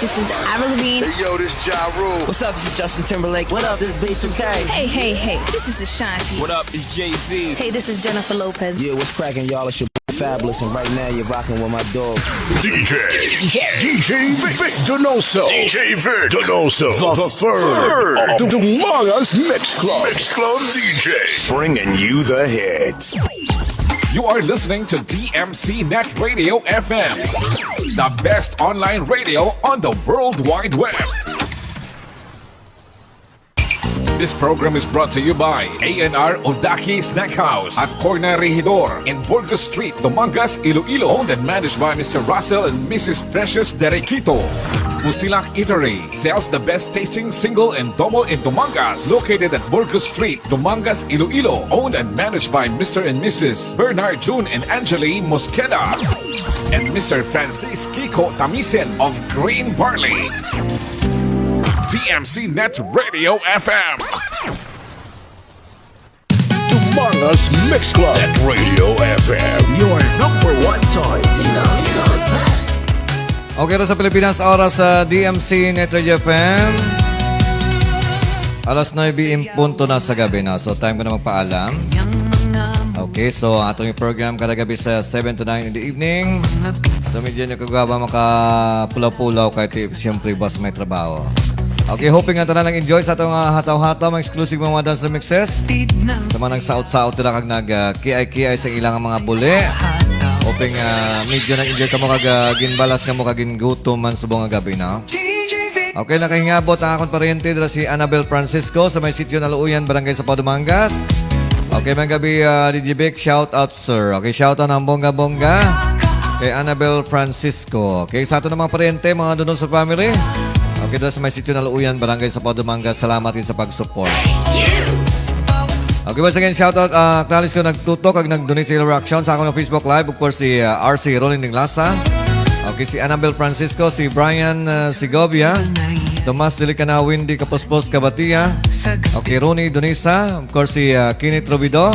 This is Avril Lavigne. Hey, yo, this Ja Rule. What's up? This is Justin Timberlake. What up? This is B2K. Hey. This is Ashanti. What up? It's Jay-Z. Hey, this is Jennifer Lopez. Yeah, what's cracking, y'all? It's your Fabulous, and right now you're rocking with my dog. DJ Vic Donoso. DJ Vic Donoso. The third of the Donoso Mix Club. Mix Club DJ. Bringing you the hits. You are listening to DMC Net Radio FM, the best online radio on the World Wide Web. This program is brought to you by ANR Odaki Snack House at Corner Regidor in Burgos Street, Domangas, Iloilo. Owned and managed by Mr. Russell and Mrs. Precious Derequito. Fusilak Eatery sells the best tasting single and double in Domangas. Located at Burgos Street, Domangas, Iloilo. Owned and managed by Mr. and Mrs. Bernard June and Angeli Mosqueda. And Mr. Francis Kiko Tamisen of Green Barley. DMC Net Radio FM. Mangas Mix Club at Radio FM. Your number one choice. Ilocos Best. Okay, ito sa Pilipinas, oras sa DMC Net Radio FM. Alas 9:00 na sa gabi na. So, time ko na magpaalam. Okay, so atong program kada gabi sa 7 to 9 in the evening. So, medyo nyo kagaba makapulaw-pulaw kahit siyempre boss may trabaho. Okay, hoping nga tanan nag-enjoy sa itong hataw-hataw, mga exclusive mga dance remixes. Sa mga nag-saot-saot nila kag nag-kiay-kiay sa ilang mga buli. Hoping medyo nag-enjoy ka mo kag ginbalas ka mo kag gingutom man subong nga gabi na. Okay, nakahingabot ang akong paryente dira si Annabel Francisco sa may sitio na Luuyan, Barangay sa Padumangas. Okay, mga gabi, DJ Vic, shout out sir. Okay, shout out ng bongga-bongga kay Annabel Francisco. Okay, sa ato ng mga paryente, mga Donoso family. Okay, dito sa may sitio na Luuyan, Barangay sa Padumangas. Salamat din sa pag-support. Okay, once again, shoutout. Acknowledge ko nagtutok kag nag-donate sa reaction sa akong Facebook Live. Of course, si RC Rolling Lasa. Okay, si Annabel Francisco, si Brian Segovia, Tomas Delicana, Windy Kapospos Kabatia. Okay, Ronnie Donisa. Of course, si Kenneth Robido,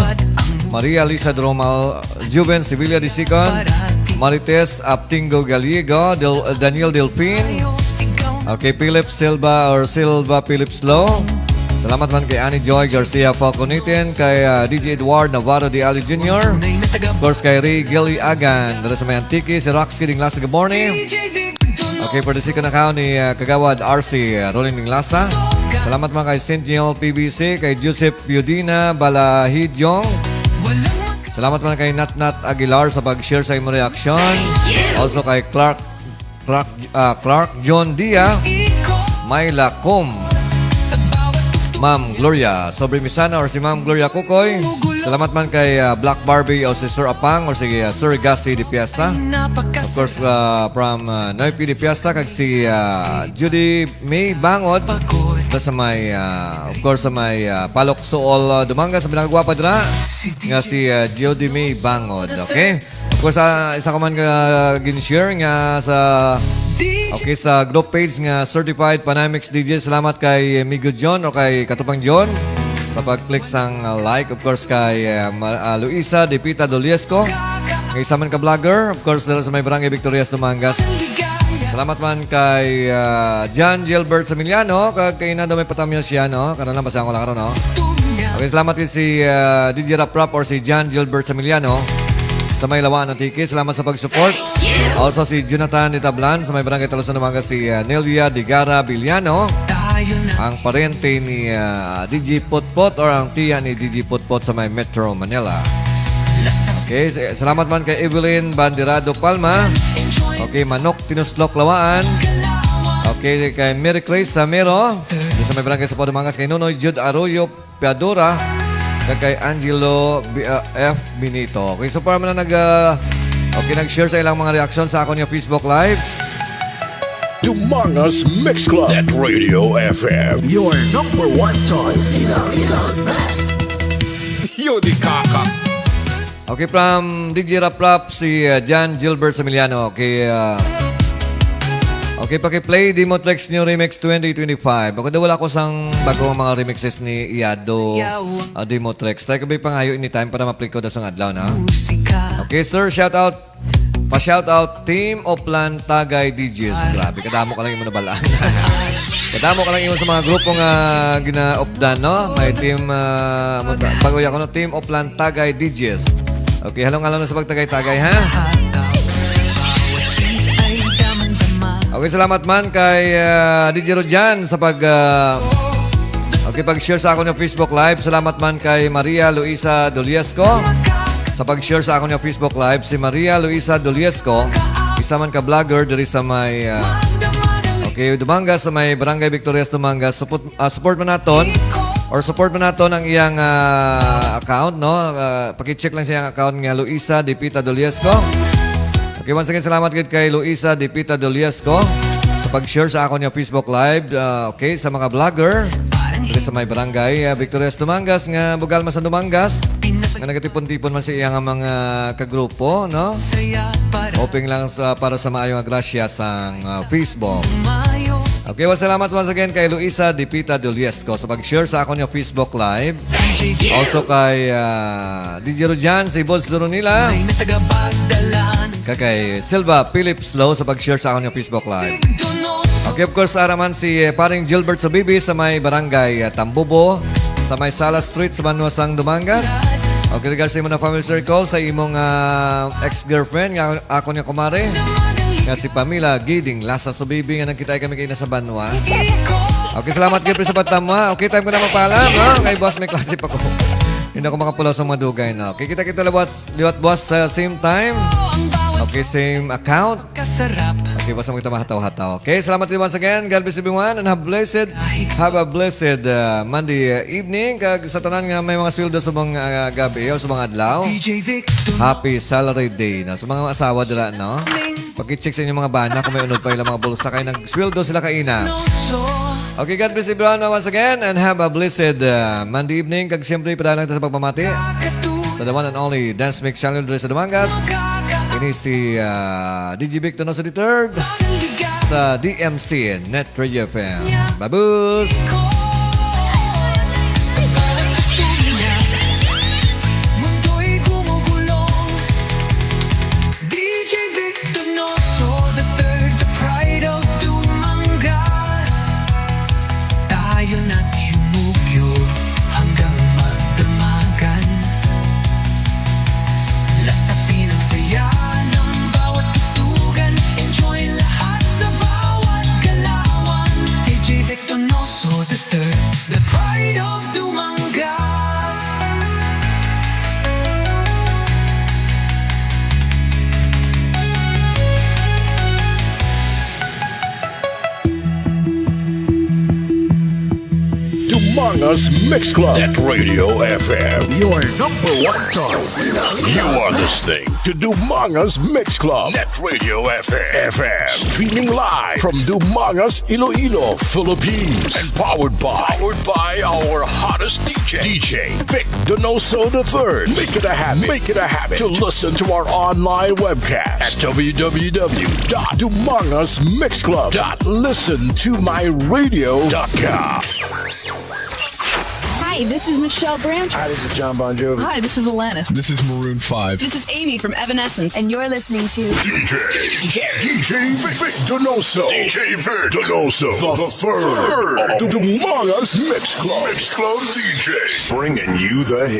Maria Lisa Dromal, Juven Sevilla de Sicon, Marites Aptingo Gallego, Daniel Delpin. Okay, Philip Silva or Silva Phillips Low. Salamat man kay Annie Joy Garcia Falconitin, kay DJ Edward Navarro de Ali Jr. Of course, kay Ray Gilly Agan. Dala sa may Antiki, si Rox Kidding Lasa, good morning. Okay, for the second account ni Kagawad RC Rolling Lasa. Salamat man kay Sentinel PBC, kay Joseph Piudina Balahidjong. Salamat man kay Nat Aguilar sa pag-share sa imong reaction. Also kay Clark John Dia, Myla Com, Ma'am Gloria Sobremisana or si Ma'am Gloria Kukoy. Salamat man kay Black Barbie o si Sir Apang or si Sir Gassi de Piesta. Of course, from Noipi de Piesta kag si Judy May Bangod. Sa may, of course, sa may Palok Suol Dumanga sa pinagagwapa dira nga si Judy May Bangod. Okay? Of course, isa ko man gin-share nga sa sa group page nga Certified Panamix DJ. Salamat kay Migo John o kay Katupang John sa pag-click sang like. Of course, kay Luisa De Pita Doliesco, kay isa man ka vlogger. Of course, dala sa may Barangay Victorias Tumangas. Salamat man kay John Gilbert Samiliano, kay Nando may patamyo siya, no? Karon lang basahan ko lang karon, no? Okay, salamat din si DJ Rap or si John Gilbert Samiliano sa may Lawaan ng Tiki. Salamat sa pag-support. Also si Jonathan Itablan sa may Barangay Talusan Namangas, si Nelia Digara Biliano, ang parente ni DJ Putpot or ang tiya ni DJ Putpot sa may Metro Manila. Okay, salamat man kay Evelyn Bandirado Palma. Okay, Manok Tinuslok Lawaan. Okay, kay Mary Grace Samero sa may Barangay sa Padumangas, kay Nonoy Jude Arroyo Piadora, kay Angelo F. Benito. Okay, so para man na nag-share sa ilang mga reaksyon sa akong Facebook Live. Mangas Mix Club at Radio FM. Your number one choice. Ilocos Best. Yo di kaka. Okay, from DJ Rap si John Gilbert Samiliano. Okay, okay, paki-play Demotrex New Remix 2025. Ako daw wala ko sang bagong mga remixes ni Iado Demotrex. Try ko ba pangayo anytime para ma-play ko daw sang adlaw na. Okay, sir, shout out. Pa-shout out Team Oplan Tagay DJs. Grabe, kadamo ka lang yung nabalaan. Kadamo ka lang yung sa mga grupo nga gina-opdan, no? May team, bagoy ako, no? Team Oplan Tagay DJs. Okay, halong-halong na sa pagtagay-tagay, ha? Okay, salamat man kay DJ Rojan sa pag-share sa ako ng Facebook Live. Salamat man kay Maria Luisa Doliesco sa pag-share sa ako ng Facebook Live. Si Maria Luisa Doliesco, isa man ka vlogger diri sa may Dumangas, sa may Barangay Victorias Dumangas. Support man naton or support mo nato ng iyang account, no? Paki-check lang siyang account nga Luisa Dipita Doliesco. Okay, once again, salamat gid kay Luisa Dipita Doliesco sa pag-share sa ako niya Facebook Live. Okay, sa mga vlogger dito sa may barangay Victorias Dumangas nga bugal man sa Dumangas nga nagatipon-tipon man sa iyang mga kagrupo, no? Hoping lang para sa maayong grasya sa Facebook. Okay, salamat once again kay Luisa Dipita Doliesco sa pag-share sa ako niya Facebook Live. Also kay DJ Rojan sa Ibos Doronila. Kay Silva Phillips Low sa pag-share sa ako niya Facebook Live. Okay, of course, araman si paring Gilbert Sobibi sa may barangay Tambubo, sa may Sala Street sa Manuasang Dumangas. Okay, regards sa imo na family circle, sa imong ex-girlfriend, nga ako niya kumare, nga si Pamela Giding Lasa Sobibi, nga nagkita kami kayo na sa Banwa. Okay, salamat Gilbert sa patama. Okay, time ko na magpaalam, no? Kay boss, may klase pa ko. Hindi ako makapulaw sa mga dugay, no? Okay, kita-kita liwat boss sa same time. Okay, same account. Okay, basta mo kita mahataw-hataw. Okay, salamat din once again. God bless everyone and have a blessed Monday evening. Kag sa tanan nga may mga sweldo sa mga gabi o sa mga adlaw. Happy salary day na sa mga asawa dira, no? Paki-check sa inyong mga bana kung may unod pa ilang mga bulsa kayo nag-sweldo sila kaina. Okay, God bless everyone once again and have a blessed Monday evening. Kag siyempre, padalang tayo sa pagpamati sa the one and only Dance Mix Channel dito sa Dumangas. Ini si DJ Vic Donoso III sa DMC Net Radio FM. Babus! Mundo'y gumugulong. DJ Vic Donoso III, the pride of Dumangas. Tayo na't yumugyo hanggang magdamagan. Lasapin ang saya ng bawat tutugan. Enjoy lahat sa bawat galawan. DJ Vic Donoso III, the pride of Dumangas. Dumangas Mix Club. Net Radio FM. Your number one choice. You are listening to Dumangas Mix Club. Net Radio FM. Streaming live from Dumangas, Iloilo, Philippines. And powered by our hottest DJ. DJ Vic Donoso III. Make it a habit to listen to our online webcast at www.dumangasmixclub.listentomyradio.com. Hi, this is Michelle Branch. Hi, this is John Bon Jovi. Hi, this is Alanis. This is Maroon 5. This is Amy from Evanescence. And you're listening to DJ Vic Donoso. DJ Vic Donoso. The third of Dumangas Mix Club. Mix Club DJ. Bringing you the hit.